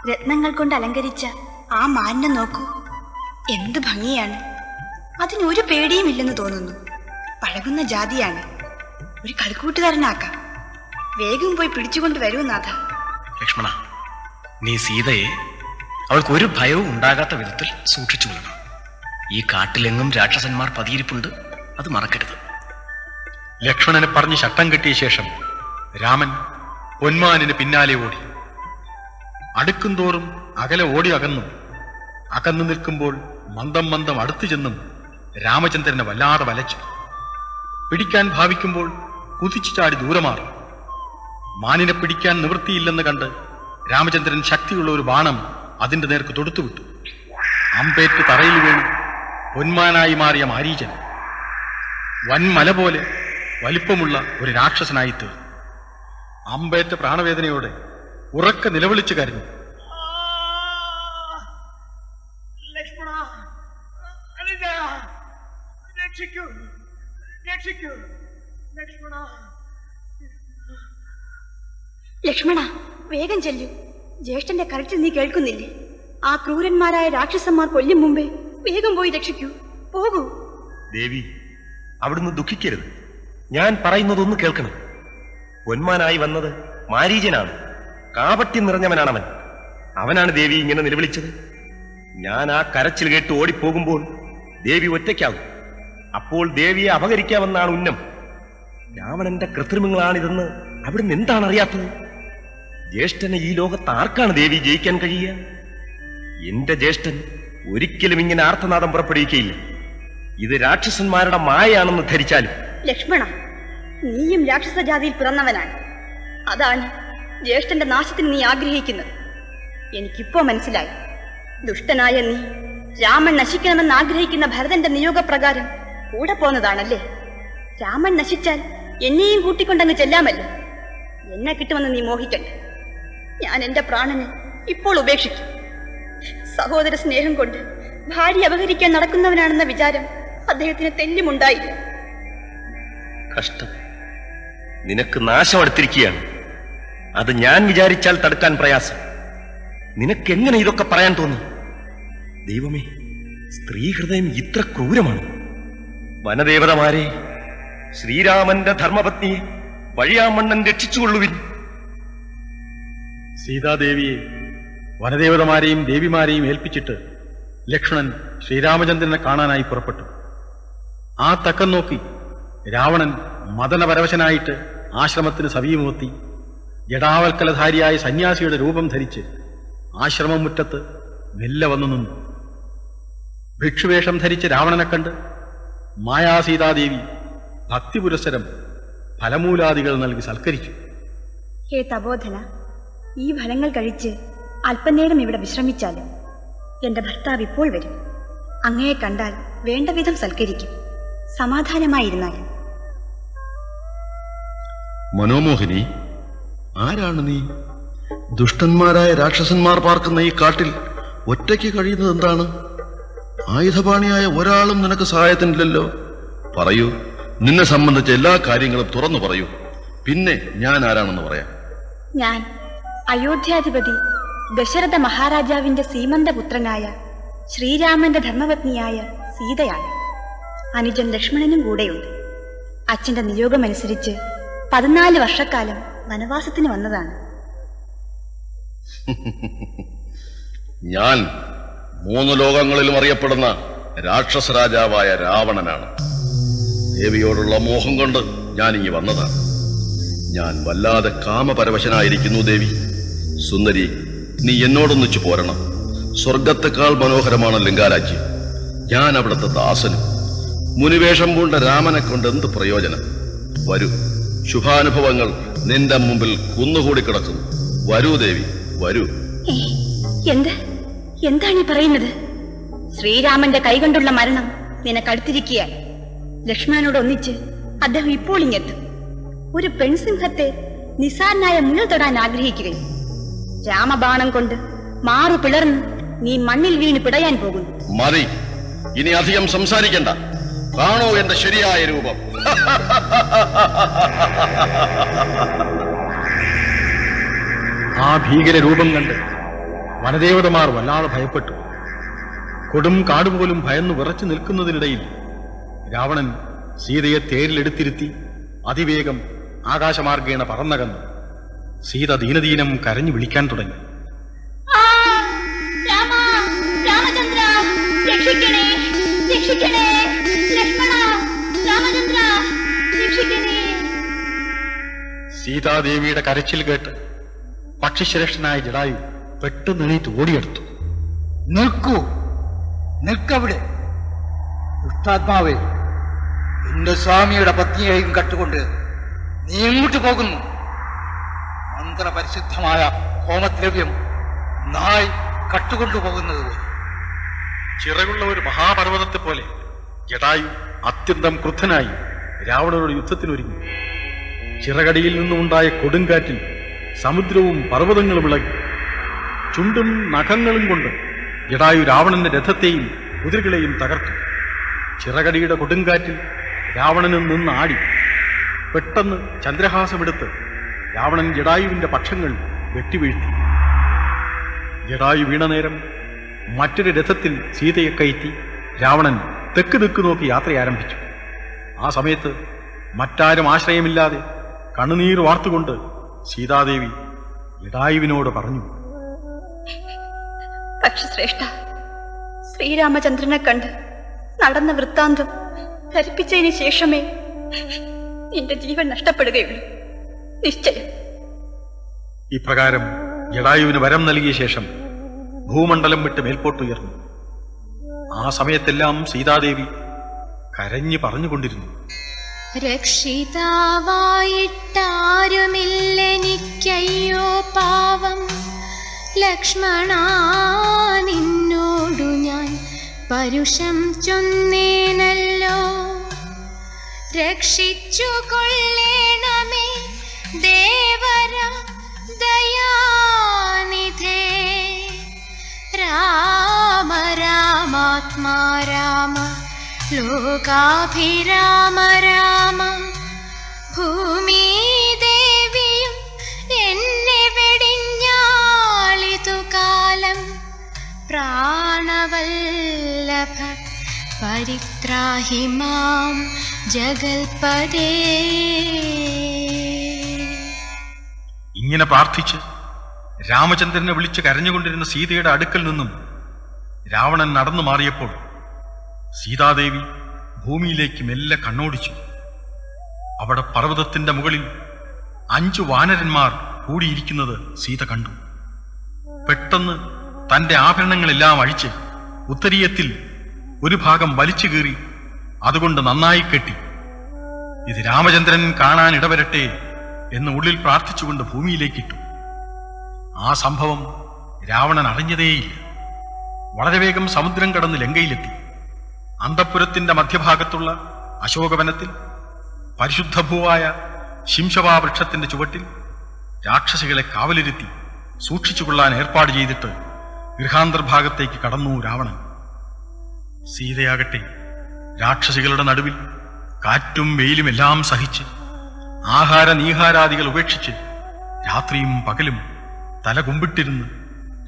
S17: രത്നങ്ങൾ കൊണ്ട് അലങ്കരിച്ച ആ മാനിനെ നോക്കൂ, എന്ത് ഭംഗിയാണ്. അതിനൊരു പേടിയും ഇല്ലെന്ന് തോന്നുന്നു. പഴകുന്ന ജാതിയാണ്. ഒരു കളിക്കൂട്ടുകാരനാക്കാം. വേഗം പോയി പിടിച്ചുകൊണ്ട് വരൂ നാഥ.
S4: ലക്ഷ്മണ, നീ സീതയെ അവൾക്ക് ഒരു ഭയവും ഉണ്ടാകാത്ത വിധത്തിൽ സൂക്ഷിച്ചു കൊള്ളണം. ഈ കാട്ടിലെങ്ങും രാക്ഷസന്മാർ പതിയിരിപ്പുണ്ട്, അത് മറക്കരുത്.
S3: ലക്ഷ്മണനെ പറഞ്ഞ് ശട്ടം കെട്ടിയ ശേഷം രാമൻ പൊന്മാനിന് പിന്നാലെ ഓടി. അടുക്കുംതോറും അകലെ ഓടി അകന്നു നിൽക്കുമ്പോൾ മന്ദം മന്ദം അടുത്തു ചെന്നും രാമചന്ദ്രനെ വല്ലാതെ വലച്ചു. പിടിക്കാൻ ഭാവിക്കുമ്പോൾ കുതിച്ചു ചാടി ദൂരെ മാറി. മാനിനെ പിടിക്കാൻ നിവൃത്തിയില്ലെന്ന് കണ്ട് രാമചന്ദ്രൻ ശക്തിയുള്ള ഒരു ബാണം അതിന്റെ നേർക്ക് തൊടുത്തുവിട്ടു. അമ്പേറ്റ് തറയിൽ വീണു പൊന്മാനായി മാറിയ മാരീചൻ വൻമല പോലെ വലിപ്പമുള്ള ഒരു രാക്ഷസനായി തീർന്നു. അമ്പേറ്റ പ്രാണവേദനയോടെ ഉറക്കെ നിലവിളിച്ചു കരഞ്ഞു.
S7: ലക്ഷ്മണ, അനുജ, രക്ഷിക്കൂ, രക്ഷിക്കൂ, ലക്ഷ്മണ.
S17: ലക്ഷ്മണ, വേഗം ചെല്ലൂ. ജ്യേഷ്ഠന്റെ കരച്ചിൽ നീ കേൾക്കുന്നില്ലേ? ആ ക്രൂരന്മാരായ രാക്ഷസന്മാർ കൊല്ലും മുമ്പേ വേഗം പോയി രക്ഷിക്കൂ. പോകൂ.
S10: ദേവി, അവിടുന്ന് ദുഃഖിക്കരുത്. ഞാൻ പറയുന്നതൊന്ന് കേൾക്കണം. പൊന്മാനായി വന്നത് മാരീചനാണ്. കാപട്യം നിറഞ്ഞവനാണവൻ. അവനാണ് ദേവി ഇങ്ങനെ നിലവിളിച്ചത്. ഞാൻ ആ കരച്ചിൽ കേട്ട് ഓടിപ്പോകുമ്പോൾ ദേവി ഒറ്റയ്ക്കാകും. അപ്പോൾ ദേവിയെ അപഹരിക്കാമെന്നാണ് ഉന്നം. രാവണന്റെ കൃത്രിമങ്ങളാണിതെന്ന് അവിടുന്ന് എന്താണ് അറിയാത്തത്? ജ്യേഷ്ഠനെ ഈ ലോകത്ത് ആർക്കാണ് ദേവി ജയിക്കാൻ കഴിയുക? എന്റെ ജ്യേഷ്ഠൻ ഒരിക്കലും ഇങ്ങനെ ആർത്തനാദം പുറപ്പെടുവിക്കുകയില്ല. ഇത് രാക്ഷസന്മാരുടെ മായയാണെന്ന് ധരിച്ചാലും.
S17: ലക്ഷ്മണ, നീയും രാക്ഷസ ജാതിയിൽ പിറന്നവനാണ്. അതാണ് ജ്യേഷ്ഠന്റെ നാശത്തിന് നീ ആഗ്രഹിക്കുന്നത്. എനിക്കിപ്പോ മനസ്സിലായി. ദുഷ്ടനായ നീ രാമൻ നശിക്കണമെന്ന് ആഗ്രഹിക്കുന്ന ഭരതന്റെ നിയോഗപ്രകാരം കൂടെ പോന്നതാണല്ലേ. രാമൻ നശിച്ചാൽ എന്നെയും കൂട്ടിക്കൊണ്ടങ്ങ് ചെല്ലാമല്ലോ. എന്നെ കിട്ടുമെന്ന് നീ മോഹിക്കണ്ട. ഞാൻ എന്റെ പ്രാണനെ ഇപ്പോൾ ഉപേക്ഷിക്കും. സഹോദര സ്നേഹം കൊണ്ട് ഭാര്യ അപഹരിക്കാൻ നടക്കുന്നവനാണെന്ന വിചാരം അദ്ദേഹത്തിന് തെല്ലുമുണ്ടായില്ല.
S10: കഷ്ടം, നിനക്ക് നാശം അടുത്തിരിക്കുകയാണ്. അത് ഞാൻ വിചാരിച്ചാൽ തടുക്കാൻ പ്രയാസം. നിനക്കെങ്ങനെ ഇതൊക്കെ പറയാൻ തോന്നി? ദൈവമേ, സ്ത്രീ ഹൃദയം ഇത്ര ക്രൂരമാണ്. വനദേവതമാരെ, ശ്രീരാമന്റെ ധർമ്മപത്നിയെ വഴിയാമണ്ണൻ രക്ഷിച്ചുകൊള്ളുവിൻ.
S3: സീതാദേവിയെ വനദേവതമാരെയും ദേവിമാരെയും ഏൽപ്പിച്ചിട്ട് ലക്ഷ്മണൻ ശ്രീരാമചന്ദ്രനെ കാണാനായി പുറപ്പെട്ടു. ആ തക്കം നോക്കി രാവണൻ മദനപരവശനായിട്ട് ആശ്രമത്തിന് സമീപമെത്തി ജടാവൽക്കലധാരിയായ സന്യാസിയുടെ രൂപം ധരിച്ച് ആശ്രമം മുറ്റത്ത് മെല്ലെ വന്നു നിന്നു. ഭിക്ഷുവേഷം ധരിച്ച് രാവണനെ കണ്ട് മായാസീതാദേവി ഭക്തിപുരസ്സരം ഫലമൂലാദികൾ നൽകി സൽക്കരിച്ചു.
S17: ഹേ തപോധന, ഈ ഫലങ്ങൾ കഴിച്ച് അല്പനേരം ഇവിടെ വിശ്രമിച്ചാലും എന്റെ ഭർത്താവ് ഇപ്പോൾ വരും. അങ്ങയെ കണ്ടാൽ വേണ്ട വിധം സൽക്കരിക്കും. സമാധാനമായിരുന്നാൽ.
S14: മനോമോഹിനി, ആരാണ് നീ? ദുഷ്ടന്മാരായ രാക്ഷസന്മാർ പാർക്കുന്ന ഈ കാട്ടിൽ ഒറ്റയ്ക്ക് കഴിയുന്നത് എന്താണ്? ആയുധപാണിയായ ഒരാളും നിനക്ക് സഹായത്തിനില്ലല്ലോ. പറയൂ, നിന്നെ സംബന്ധിച്ച എല്ലാ കാര്യങ്ങളും തുറന്നു പറയൂ. പിന്നെ ഞാൻ ആരാണെന്ന് പറയാം.
S17: ഞാൻ അയോധ്യാധിപതി ദശരഥ മഹാരാജാവിന്റെ സീമന്തപുത്രനായ ശ്രീരാമന്റെ ധർമ്മപത്നിയായ സീതയാണ്. അനുജൻ ലക്ഷ്മണനും കൂടെയുണ്ട്. അച്ഛന്റെ നിയോഗമനുസരിച്ച് 14 വർഷക്കാലം വനവാസത്തിന് വന്നതാണ്.
S14: ഞാൻ 3 ലോകങ്ങളിലും അറിയപ്പെടുന്ന രാക്ഷസ രാജാവായ രാവണനാണ്. ദേവിയോടുള്ള മോഹം കൊണ്ട് ഞാൻ ഇങ്ങി വന്നതാണ്. ഞാൻ വല്ലാതെ കാമപരവശനായിരിക്കുന്നു ദേവി. സുന്ദരി, നീ എന്നോടൊന്നിച്ചു പോരണം. സ്വർഗത്തെക്കാൾ മനോഹരമാണ് ലിംഗാരാജ്യം. ഞാൻ അവിടുത്തെ ദാസനും. മുനിവേഷം പൂണ്ട രാമനെ കൊണ്ട് എന്ത് പ്രയോജനം? വരൂ, ശുഭാനുഭവങ്ങൾ നിന്റെ മുമ്പിൽ കുന്നുകൂടി കിടക്കുന്നു. വരൂ ദേവി, വരൂ.
S17: എന്താണ് ഈ പറയുന്നത്? ശ്രീരാമന്റെ കൈകൊണ്ടുള്ള മരണം നിനക്കടുത്തിരിക്കുക. ലക്ഷ്മണനോട് ഒന്നിച്ച് അദ്ദേഹം ഇപ്പോൾ ഇങ്ങെത്തും. ഒരു പെൺസിംഹത്തെ നിസാരനായ മുയൽ തൊടാൻ ആഗ്രഹിക്കുകയും രാമബാണം കൊണ്ട് മാറു പിളർന്ന് നീ മണ്ണിൽ വീണ് പിടയാൻ പോകുന്നു.
S14: മതി, ഇനി അധികം സംസാരിക്കണ്ട. കാണൂ എന്റെ ശരിയായ രൂപം.
S3: ആ ഭീകര രൂപം കണ്ട് വനദേവതമാർ വല്ലാതെ ഭയപ്പെട്ടു. കൊടും കാടുപോലും ഭയന്നു വിറച്ചു നിൽക്കുന്നതിനിടയിൽ രാവണൻ സീതയെ തേരിലെടുത്തിരുത്തി അതിവേഗം ആകാശമാർഗേണ പറന്നകന്നു. സീത ദീനദീനം കരഞ്ഞു വിളിക്കാൻ തുടങ്ങി. സീതാദേവിയുടെ കരച്ചിൽ കേട്ട് പക്ഷിശ്രേഷ്ഠനായ ജടായു പെട്ടെന്ന് എണീറ്റ് ഓടിയെടുത്തു.
S12: നിൽക്കൂ, നിൽക്കവിടെ. ദുഷ്ടാത്മാവേ, എന്റെ സ്വാമിയുടെ പത്നിയെയും കട്ടുകൊണ്ട് നീ എങ്ങോട്ട് പോകുന്നു? മന്ത്രപരിശുദ്ധമായ ഹോമദ്രവ്യം നായി കട്ടുകൊണ്ടുപോകുന്നത് പോലെ.
S3: ചിറകുള്ള ഒരു മഹാപർവ്വതത്തെ പോലെ ജടായു അത്യന്തം ക്രുദ്ധനായി രാവണനോട് യുദ്ധത്തിനൊരുങ്ങി. ചിറകടിയിൽ നിന്നുമുണ്ടായ കൊടുങ്കാറ്റിൽ സമുദ്രവും പർവ്വതങ്ങളും ഇളകി. ചുണ്ടും നഖങ്ങളും കൊണ്ട് ജടായു രാവണന്റെ രഥത്തെയും കുതിരകളെയും തകർത്തു. ചിറകടിയുടെ കൊടുങ്കാറ്റിൽ രാവണനിൽ നിന്ന് ആടി. പെട്ടെന്ന് ചന്ദ്രഹാസമെടുത്ത് രാവണൻ ജടായുവിന്റെ പക്ഷങ്ങൾ വെട്ടിവീഴ്ത്തി. ജടായു വീണ നേരം മറ്റൊരു രഥത്തിൽ സീതയെ കയറ്റി രാവണൻ തെക്ക് ദിക്ക് നോക്കി യാത്ര ആരംഭിച്ചു. ആ സമയത്ത് മറ്റാരും ആശ്രയമില്ലാതെ കണ്ണുനീർ വാർത്തുകൊണ്ട് സീതാദേവി ജടായുവിനോട് പറഞ്ഞു.
S17: പക്ഷി ശ്രേഷ്ഠ, ശ്രീരാമചന്ദ്രനെ കണ്ട് നടന്ന വൃത്താന്തം ധരിപ്പിച്ചതിന് ശേഷമേ നിന്റെ ജീവൻ നഷ്ടപ്പെടുകയുള്ളൂ, നിശ്ചയം.
S3: ഇപ്രകാരം ജടായുവിന് വരം നൽകിയ ശേഷം ഭൂമണ്ഡലം വിട്ട് മേൽപോട്ടുയർന്നു. ആ സമയത്തെല്ലാം സീതാദേവി കരഞ്ഞു പറഞ്ഞുകൊണ്ടിരുന്നു.
S18: രക്ഷിതാവായിട്ടാരുമില്ലെനിക്കയ്യോ പാവം ലക്ഷ്മണാ, നിന്നോടു ഞാൻ പരുഷം ചൊന്നേനല്ലോ. രക്ഷിച്ചു കൊള്ളേണമേ ദേവര ദയാനിധേ. രാമ രാമാത്മാ രാമ ലോകാഭിരാമ രാമ. ഭൂമി ദേവിയും എന്നെ വെടിഞ്ഞാളിതു കാലം. പ്രാണവല്ലഭ പരിത്രാഹി മാം ജഗൽപദേ.
S3: ഇങ്ങനെ പ്രാർത്ഥിച്ച് രാമചന്ദ്രനെ വിളിച്ച് കരഞ്ഞുകൊണ്ടിരുന്ന സീതയുടെ അടുക്കൽ നിന്നും രാവണൻ നടന്നു മാറിയപ്പോൾ സീതാദേവി ഭൂമിയിലേക്ക് മെല്ലെ കണ്ണോടിച്ചു. അവിടെ പർവ്വതത്തിന്റെ മുകളിൽ 5 വാനരന്മാർ കൂടിയിരിക്കുന്നത് സീത കണ്ടു. പെട്ടെന്ന് തന്റെ ആഭരണങ്ങളെല്ലാം അഴിച്ച് ഉത്തരീയത്തിൽ ഒരു ഭാഗം വലിച്ചു കീറി അതുകൊണ്ട് നന്നായി കെട്ടി. ഇത് രാമചന്ദ്രൻ കാണാൻ ഇടവരട്ടെ എന്ന് ഉള്ളിൽ പ്രാർത്ഥിച്ചുകൊണ്ട് ഭൂമിയിലേക്കിട്ടു. ആ സംഭവം രാവണൻ അറിഞ്ഞതേയില്ല. വളരെ വേഗം സമുദ്രം കടന്ന് ലങ്കയിലെത്തി. അന്തഃപുരത്തിന്റെ മധ്യഭാഗത്തുള്ള അശോകവനത്തിൽ പരിശുദ്ധഭൂവായ ശിംശവാ വൃക്ഷത്തിന്റെ ചുവട്ടിൽ രാക്ഷസികളെ കാവലിരുത്തി സൂക്ഷിച്ചുകൊള്ളാൻ ഏർപ്പാട് ചെയ്തിട്ട് ഗൃഹാന്തർഭാഗത്തേക്ക് കടന്നു രാവണൻ. സീതയാകട്ടെ രാക്ഷസികളുടെ നടുവിൽ കാറ്റും വെയിലും എല്ലാം സഹിച്ച് ആഹാര നീഹാരാദികൾ ഉപേക്ഷിച്ച് രാത്രിയും പകലും തല കുമ്പിട്ടിരുന്ന്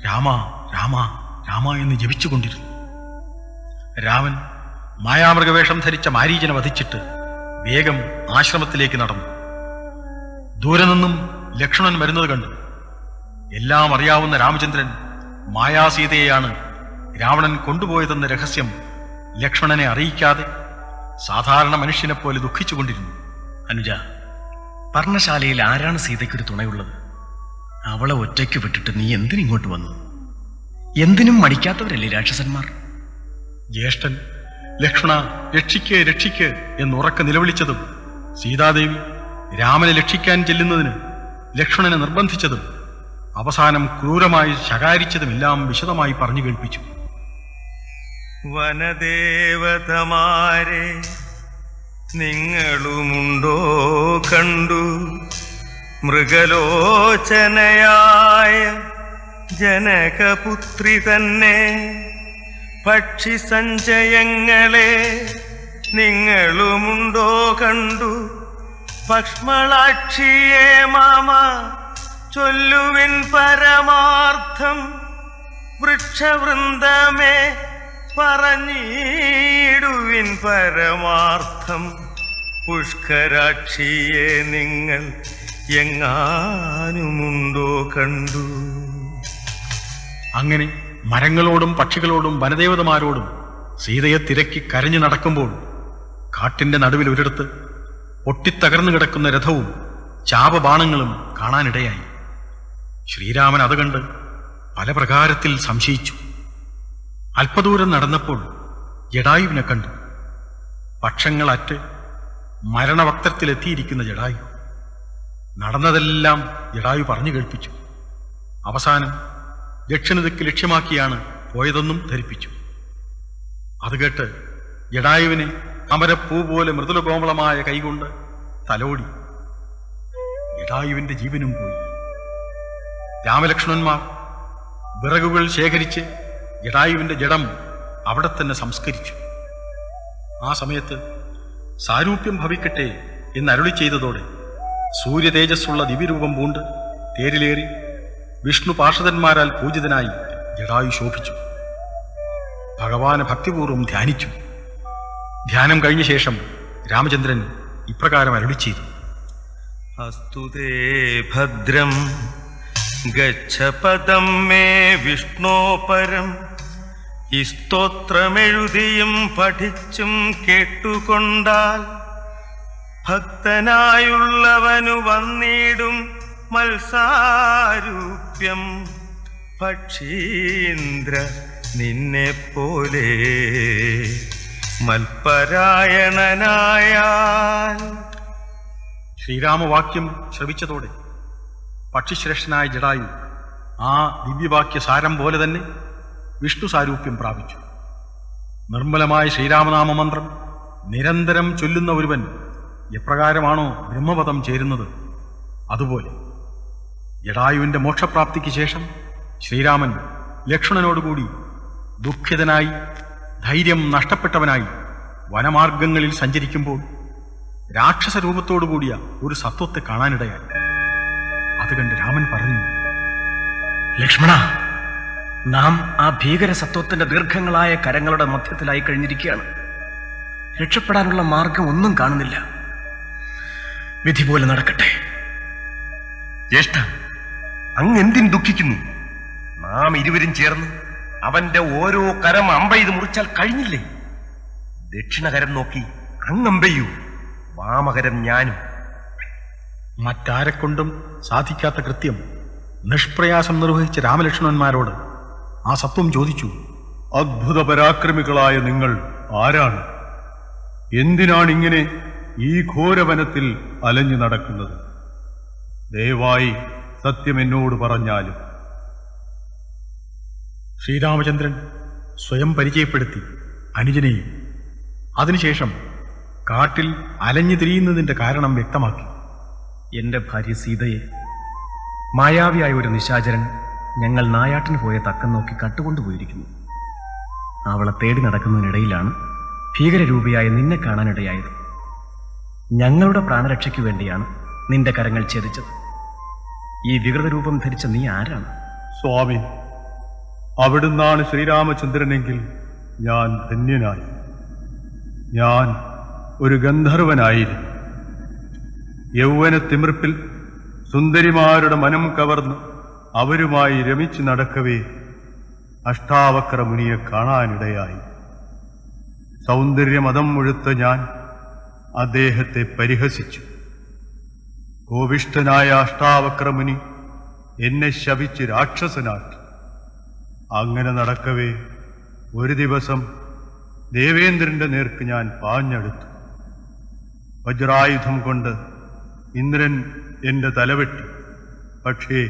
S3: രാമ രാമ രാമ എന്ന് ജപിച്ചുകൊണ്ടിരുന്നു. രാമൻ മായാമൃഗവേഷം ധരിച്ച മാരീചനെ വധിച്ചിട്ട് വേഗം ആശ്രമത്തിലേക്ക് നടന്നു. ദൂരെ നിന്നും ലക്ഷ്മണൻ വരുന്നത് കണ്ടു. എല്ലാം അറിയാവുന്ന രാമചന്ദ്രൻ മായാസീതയെയാണ് രാവണൻ കൊണ്ടുപോയതെന്ന രഹസ്യം ലക്ഷ്മണനെ അറിയിക്കാതെ സാധാരണ മനുഷ്യനെപ്പോലെ ദുഃഖിച്ചുകൊണ്ടിരുന്നു.
S4: അനുജ, പർണശാലയിൽ ആരാണ് സീതയ്ക്കൊരു തുണയുള്ളത്? അവളെ ഒറ്റയ്ക്ക് വിട്ടിട്ട് നീ എന്തിനിങ്ങോട്ട് വന്നു? എന്തിനും മടിക്കാത്തവരല്ലേ രാക്ഷസന്മാർ?
S3: ജ്യേഷ്ഠൻ ലക്ഷ്മണ രക്ഷിക്ക് രക്ഷിക്ക് എന്നുറക്കെ നിലവിളിച്ചതും സീതാദേവി രാമനെ രക്ഷിക്കാൻ ചെല്ലുന്നതിന് ലക്ഷ്മണനെ നിർബന്ധിച്ചതും അവസാനം ക്രൂരമായി ശകാരിച്ചതുമെല്ലാം വിശദമായി പറഞ്ഞു കേൾപ്പിച്ചു.
S15: വനദേവതമാരെ നിങ്ങളുമുണ്ടോ കണ്ടു? മൃഗലോചനയായ ജനകപുത്രി തന്നെ പക്ഷി സഞ്ചയങ്ങളെ നിങ്ങളുമുണ്ടോ കണ്ടു? പക്ഷ്മളാക്ഷിയെ മാമ ചൊല്ലുവിൻ പരമാർത്ഥം. വൃക്ഷവൃന്ദമേ പറഞ്ഞിടുവിൻ പരമാർത്ഥം. പുഷ്കരാക്ഷിയെ നിങ്ങൾ എങ്ങാനുമുണ്ടോ കണ്ടു?
S3: അങ്ങനെ മരങ്ങളോടും പക്ഷികളോടും വനദേവതമാരോടും സീതയെ തിരക്കി കരഞ്ഞു നടക്കുമ്പോൾ കാട്ടിന്റെ നടുവിൽ ഒരിടത്ത് പൊട്ടിത്തകർന്നു കിടക്കുന്ന രഥവും ചാപബാണങ്ങളും കാണാനിടയായി. ശ്രീരാമൻ അത് കണ്ട് പല പ്രകാരത്തിൽ സംശയിച്ചു. അല്പദൂരം നടന്നപ്പോൾ ജടായുവിനെ കണ്ടു. പക്ഷങ്ങളറ്റ് മരണവക്തത്തിലെത്തിയിരിക്കുന്ന ജടായു. നടന്നതെല്ലാം ജടായു പറഞ്ഞു കേൾപ്പിച്ചു. അവസാനം ദക്ഷിണദിക്ക് ലക്ഷ്യമാക്കിയാണ് പോയതെന്നും ധരിപ്പിച്ചു. അത് കേട്ട് ജടായുവിനെ അമരപ്പൂ പോലെ മൃദുലകോമളമായ കൈകൊണ്ട് തലോടി. ജടായുവിന്റെ ജീവനും പോയി. രാമലക്ഷ്മണന്മാർ വിറകുകൾ ശേഖരിച്ച് ജടായുവിന്റെ ജഡം അവിടെ തന്നെ സംസ്കരിച്ചു. ആ സമയത്ത് സാരൂപ്യം ഭവിക്കട്ടെ എന്ന് അരുളി ചെയ്തതോടെ സൂര്യതേജസ്സുള്ള ദിവ്യരൂപം പൂണ്ട് തേരിലേറി വിഷ്ണു പാർഷദന്മാരാൽ പൂജിതനായി ജടായു ശോഭിച്ചു. ഭഗവാനെ ഭക്തിപൂർവ്വം ധ്യാനിച്ചു. ധ്യാനം കഴിഞ്ഞ ശേഷം രാമചന്ദ്രൻ ഇപ്രകാരം അരുളി ചെയ്തു:
S15: അസ്തുതേ ഭദ്രം ഗച്ഛ പദം മേ വിഷ്ണോ പരം. ഈ സ്തോത്രമെഴുതിയും പഠിച്ചും കേട്ടുകൊണ്ടാൽ ഭക്തനായുള്ളവനു വന്നിടും മത്സാരൂപ്യം. പക്ഷീന്ദ്ര നിന്നെ പോലെ മൽപരായണനായാൽ.
S3: ശ്രീരാമവാക്യം ശ്രവിച്ചതോടെ പക്ഷിശ്രേഷ്ഠനായ ജടായു ആ ദിവ്യവാക്യ സാരം പോലെ തന്നെ വിഷ്ണു സാരൂപ്യം പ്രാപിച്ചു. നിർമ്മലമായ ശ്രീരാമനാമ മന്ത്രം നിരന്തരം ചൊല്ലുന്ന ഒരുവൻ എപ്രകാരമാണോ ബ്രഹ്മപദം ചേരുന്നത്, അതുപോലെ ജടായുവിന്റെ മോക്ഷപ്രാപ്തിക്ക് ശേഷം ശ്രീരാമൻ ലക്ഷ്മണനോടുകൂടി ദുഃഖിതനായി ധൈര്യം നഷ്ടപ്പെട്ടവനായി വനമാർഗങ്ങളിൽ സഞ്ചരിക്കുമ്പോൾ രാക്ഷസ രൂപത്തോടുകൂടിയ ഒരു സത്വത്തെ കാണാനിടയായി. അത് കണ്ട് രാമൻ പറഞ്ഞു:
S10: ലക്ഷ്മണ, നാം ആ ഭീകര സത്വത്തിന്റെ ദീർഘങ്ങളായ കരങ്ങളുടെ മധ്യത്തിലായി കഴിഞ്ഞിരിക്കുകയാണ്. രക്ഷപ്പെടാനുള്ള മാർഗം ഒന്നും കാണുന്നില്ല. വിധി പോലെ നടക്കട്ടെ.
S14: ജ്യേഷ്ഠ, അങ്ങ് എന്തിന് ദുഃഖിക്കുന്നു? നാം ഇരുവരും ചേർന്ന് അവന്റെ ഓരോ കരം അമ്പെയ്ത് മുറിച്ചാൽ കഴിഞ്ഞില്ലേ? ദക്ഷിണകരം നോക്കി അങ്ങ് അമ്പെയ്യൂ, വാമകരം ഞാനും.
S3: മറ്റാരെക്കൊണ്ടും സാധിക്കാത്ത കൃത്യം നിഷ്പ്രയാസം നിർവഹിച്ച രാമലക്ഷ്മണന്മാരോട് ആ സത്വം ചോദിച്ചു:
S2: അദ്ഭുത പരാക്രമികളായ നിങ്ങൾ ആരാണ്? എന്തിനാണിങ്ങനെ ഈ ഘോരവനത്തിൽ അലഞ്ഞു നടക്കുന്നത്? ദയവായി സത്യം എന്നോട് പറഞ്ഞാലും.
S3: ശ്രീരാമചന്ദ്രൻ സ്വയം പരിചയപ്പെടുത്തി അനുജനെയും. അതിനുശേഷം കാട്ടിൽ അലഞ്ഞു തിരിയുന്നതിന്റെ കാരണം വ്യക്തമാക്കി.
S10: എന്റെ ഭാര്യ സീതയെ മായാവിയായ ഒരു നിശാചരൻ ഞങ്ങൾ നായാട്ടിന് പോയ തക്കം നോക്കി കട്ടുകൊണ്ടുപോയിരിക്കുന്നു. അവളെ തേടി നടക്കുന്നതിനിടയിലാണ് ഭീകരരൂപിയായ നിന്നെ കാണാനിടയായത്. ഞങ്ങളുടെ പ്രാണരക്ഷയ്ക്ക് വേണ്ടിയാണ് നിന്റെ കരങ്ങൾ ഛേദിച്ചത്. ഈ വികൃതരൂപം ധരിച്ച നീ ആരാണ്?
S2: സ്വാമി, അവിടുന്നാണ് ശ്രീരാമചന്ദ്രനെങ്കിൽ ഞാൻ ധന്യനായി. ഞാൻ ഒരു ഗന്ധർവനായിരുന്നു. യൗവന തിമിർപ്പിൽ സുന്ദരിമാരുടെ മനം കവർന്ന് അവരുമായി രമിച്ചു നടക്കവേ അഷ്ടാവക്ര മുനിയെ കാണാനിടയായി. സൗന്ദര്യമതം മുഴുത്ത ഞാൻ അദ്ദേഹത്തെ പരിഹസിച്ചു. കോപിഷ്ഠനായ അഷ്ടാവക്ര മുനി എന്നെ ശപിച്ച് രാക്ഷസനാക്കി. അങ്ങനെ നടക്കവേ ഒരു ദിവസം ദേവേന്ദ്രന്റെ നേർക്ക് ഞാൻ പാഞ്ഞെടുത്തു. വജ്രായുധം കൊണ്ട് ഇന്ദ്രൻ എന്റെ തലവെട്ടി. പക്ഷേ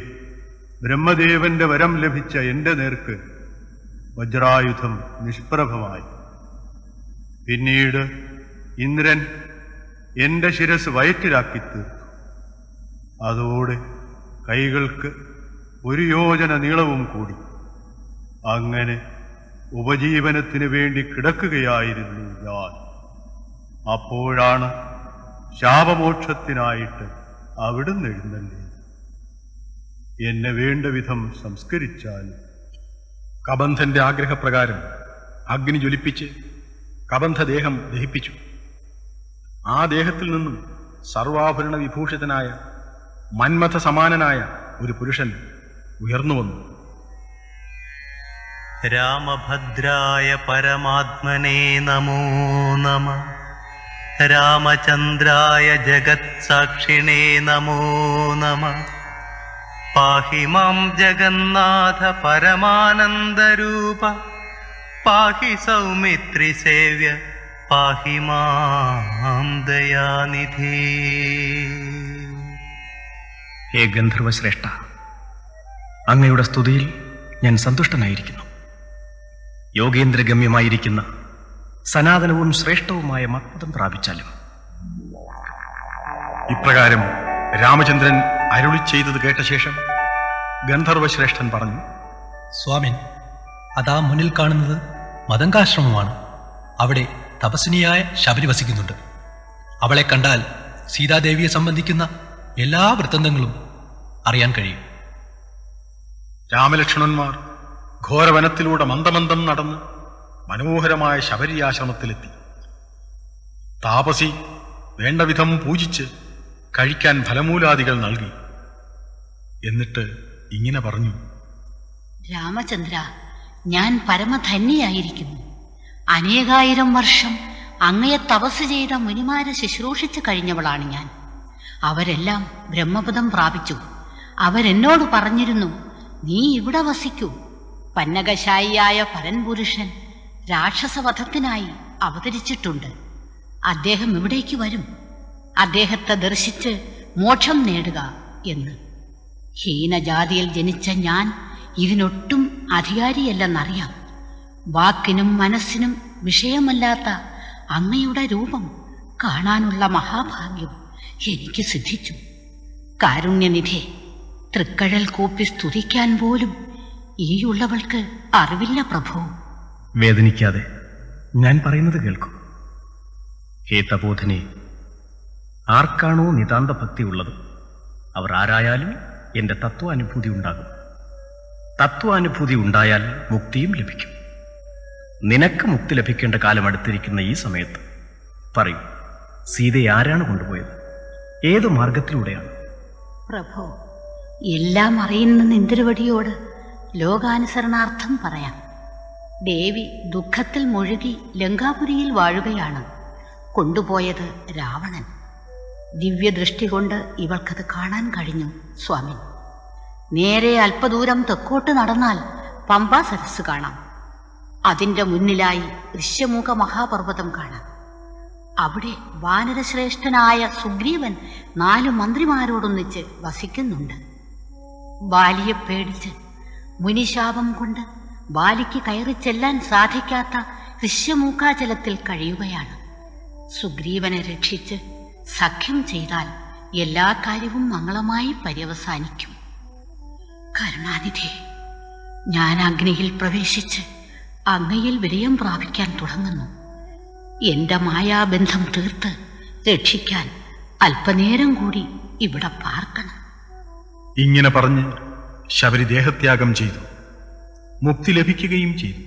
S2: ബ്രഹ്മദേവന്റെ വരം ലഭിച്ച എന്റെ നേർക്ക് വജ്രായുധം നിഷ്പ്രഭമായി. പിന്നീട് ഇന്ദ്രൻ എൻ്റെ ശിരസ് വയറ്റിലാക്കി തീർത്തു. അതോടെ കൈകൾക്ക് 1 യോജന നീളവും കൂടി. അങ്ങനെ ഉപജീവനത്തിന് വേണ്ടി കിടക്കുകയായിരുന്നു ഞാൻ. അപ്പോഴാണ് ശാപമോക്ഷത്തിനായിട്ട് അവിടുന്ന് എഴുന്നള്ളിയത്. എന്നെ വേണ്ട വിധം സംസ്കരിച്ചാൽ.
S3: കബന്ധന്റെ ആഗ്രഹപ്രകാരം അഗ്നി ജ്വലിപ്പിച്ച് കബന്ധദേഹം ദഹിപ്പിച്ചു. ആ ദേഹത്തിൽ നിന്നും സർവാഭരണ വിഭൂഷിതനായ മന്മഥ സമാനനായ ഒരു പുരുഷൻ ഉയർന്നു വന്നു.
S15: രാമഭദ്രായ പരമാത്മനേ നമോ നമഃ. രാമചന്ദ്രായ ജഗത്സാക്ഷിണേ നമോ നമഃ. പാഹി മാം ജഗന്നാഥ പരമാനന്ദരൂപ. പാഹി സൗമിത്രി സേവ്യ പാഹി മാം ദയാനിധി.
S4: ഹേ ഗന്ധർവശ്രേഷ്ഠ, അങ്ങയുടെ സ്തുതിയിൽ ഞാൻ സന്തുഷ്ടനായിരിക്കുന്നു. യോഗേന്ദ്രഗമ്യമായിരിക്കുന്ന സനാതനവും ശ്രേഷ്ഠവുമായ മത്പദം പ്രാപിച്ചാലും.
S3: ഇപ്രകാരം രാമചന്ദ്രൻ അരുളി ചെയ്തത് കേട്ട ശേഷം ഗന്ധർവശ്രേഷ്ഠൻ പറഞ്ഞു,
S5: സ്വാമിൻ, അതാ മുന്നിൽ കാണുന്നത് മതങ്കാശ്രമമാണ്. അവിടെ തപസ്വിനിയായ ശബരി വസിക്കുന്നുണ്ട്. അവളെ കണ്ടാൽ സീതാദേവിയെ സംബന്ധിക്കുന്ന എല്ലാ വൃത്തന്തങ്ങളും അറിയാൻ കഴിയും.
S3: രാമലക്ഷ്മണന്മാർ ഘോരവനത്തിലൂടെ മന്ദമന്ദം നടന്ന് മനോഹരമായ ശബരി ആശ്രമത്തിലെത്തി. താപസി വേണ്ടവിധം പൂജിച്ച് കഴിക്കാൻ ഫലമൂലാദികൾ നൽകി. എന്നിട്ട് ഇങ്ങനെ പറഞ്ഞു,
S19: രാമചന്ദ്ര, ഞാൻ പരമധന്യയായിരിക്കുന്നു. അനേകായിരം വർഷം അങ്ങയെ തപസ് ചെയ്ത മുനിമാരെ ശുശ്രൂഷിച്ചു കഴിഞ്ഞവളാണ് ഞാൻ. അവരെല്ലാം ബ്രഹ്മപദം പ്രാപിച്ചു. അവരെന്നോട് പറഞ്ഞിരുന്നു, നീ ഇവിടെ വസിക്കൂ. പന്നകശായിയായ പരൻപുരുഷൻ രാക്ഷസവധത്തിനായി അവതരിച്ചിട്ടുണ്ട്. അദ്ദേഹം ഇവിടേക്ക് വരും. അദ്ദേഹത്തെ ദർശിച്ച് മോക്ഷം നേടുക എന്ന്. ഹീനജാതിയിൽ ജനിച്ച ഞാൻ ഇതിനൊട്ടും അധികാരിയല്ലെന്നറിയാം. വാക്കിനും മനസ്സിനും വിഷയമല്ലാത്ത അങ്ങയുടെ രൂപം കാണാനുള്ള മഹാഭാഗ്യം എനിക്ക് സിദ്ധിച്ചു. കാരുണ്യനിധി, തൃക്കഴൽ കൂപ്പി സ്തുതിക്കാൻ പോലും ഈയുള്ളവൾക്ക് അറിവില്ല പ്രഭു.
S4: വേദനിക്കാതെ ഞാൻ പറയുന്നത് കേൾക്കൂ. ഹേ തപോധനെ, ആർക്കാണോ നിതാന്ത ഭക്തി ഉള്ളത് അവർ ആരായാലും എൻ്റെ തത്വാനുഭൂതി ഉണ്ടാകും. തത്വാനുഭൂതി ഉണ്ടായാൽ മുക്തിയും ലഭിക്കും. നിനക്ക് മുക്തി ലഭിക്കേണ്ട കാലം അടുത്തിരിക്കുന്ന ഈ സമയത്ത് പറയൂ, സീതയെ ആരാണ് കൊണ്ടുപോയത്? ഏതു മാർഗത്തിലൂടെയാണ്?
S19: പ്രഭു, എല്ലാം അറിയുന്ന ഇന്ദ്രവടിയോട് ലോകാനുസരണാർത്ഥം പറയാം. ദേവി ദുഃഖത്തിൽ മുഴുകി ലങ്കാപുരിയിൽ വാഴുകയാണ്. കൊണ്ടുപോയത് രാവണൻ. ദിവ്യദൃഷ്ടി കൊണ്ട് ഇവൾക്കത് കാണാൻ കഴിഞ്ഞു സ്വാമി. നേരെ അല്പദൂരം തെക്കോട്ട് നടന്നാൽ പമ്പാ സരസ് കാണാം. അതിൻ്റെ മുന്നിലായി ഋഷ്യമുഖ മഹാപർവ്വതം കാണാം. അവിടെ വാനരശ്രേഷ്ഠനായ സുഗ്രീവൻ 4 മന്ത്രിമാരോടൊന്നിച്ച് വസിക്കുന്നുണ്ട്. ബാലിയെ പേടിച്ച് മുനിശാപം കൊണ്ട് ബാലിക്ക് കയറി ചെല്ലാൻ സാധിക്കാത്ത ഋഷ്യമൂക്കാചലത്തിൽ കഴിയുകയാണ്. സുഗ്രീവനെ രക്ഷിച്ച് സഖ്യം ചെയ്താൽ എല്ലാ കാര്യവും മംഗളമായി പര്യവസാനിക്കും. കരുണാനിധി, ഞാൻ അഗ്നിയിൽ പ്രവേശിച്ച് അങ്ങയിൽ വിലയം പ്രാപിക്കാൻ തുടങ്ങുന്നു. എന്റെ മായാബന്ധം തീർത്ത് രക്ഷിക്കാൻ അല്പനേരം കൂടി ഇവിടെ പാർക്കണം.
S3: ഇങ്ങനെ പറഞ്ഞ് ശബരി ദേഹത്യാഗം ചെയ്തു. മുക്തി ലഭിക്കുകയും ചെയ്തു.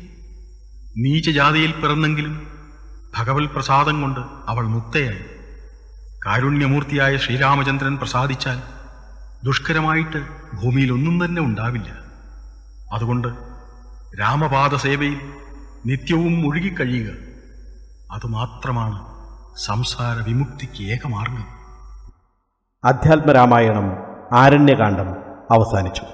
S3: നീചജാതിയിൽ പിറന്നെങ്കിലും ഭഗവത് പ്രസാദം കൊണ്ട് അവൾ മുക്തയായി. കാരുണ്യമൂർത്തിയായ ശ്രീരാമചന്ദ്രൻ പ്രസാദിച്ചാൽ ദുഷ്കരമായിട്ട് ഭൂമിയിൽ ഒന്നും തന്നെ ഉണ്ടാവില്ല. അതുകൊണ്ട് രാമപാദ സേവയിൽ നിത്യവും മുഴുകിക്കഴിയുക, അതുമാത്രമാണ് സംസാര വിമുക്തിക്ക് ഏകമാർഗം.
S20: അധ്യാത്മരാമായണം ആരണ്യകാന്ഡം അവസാനിച്ചു.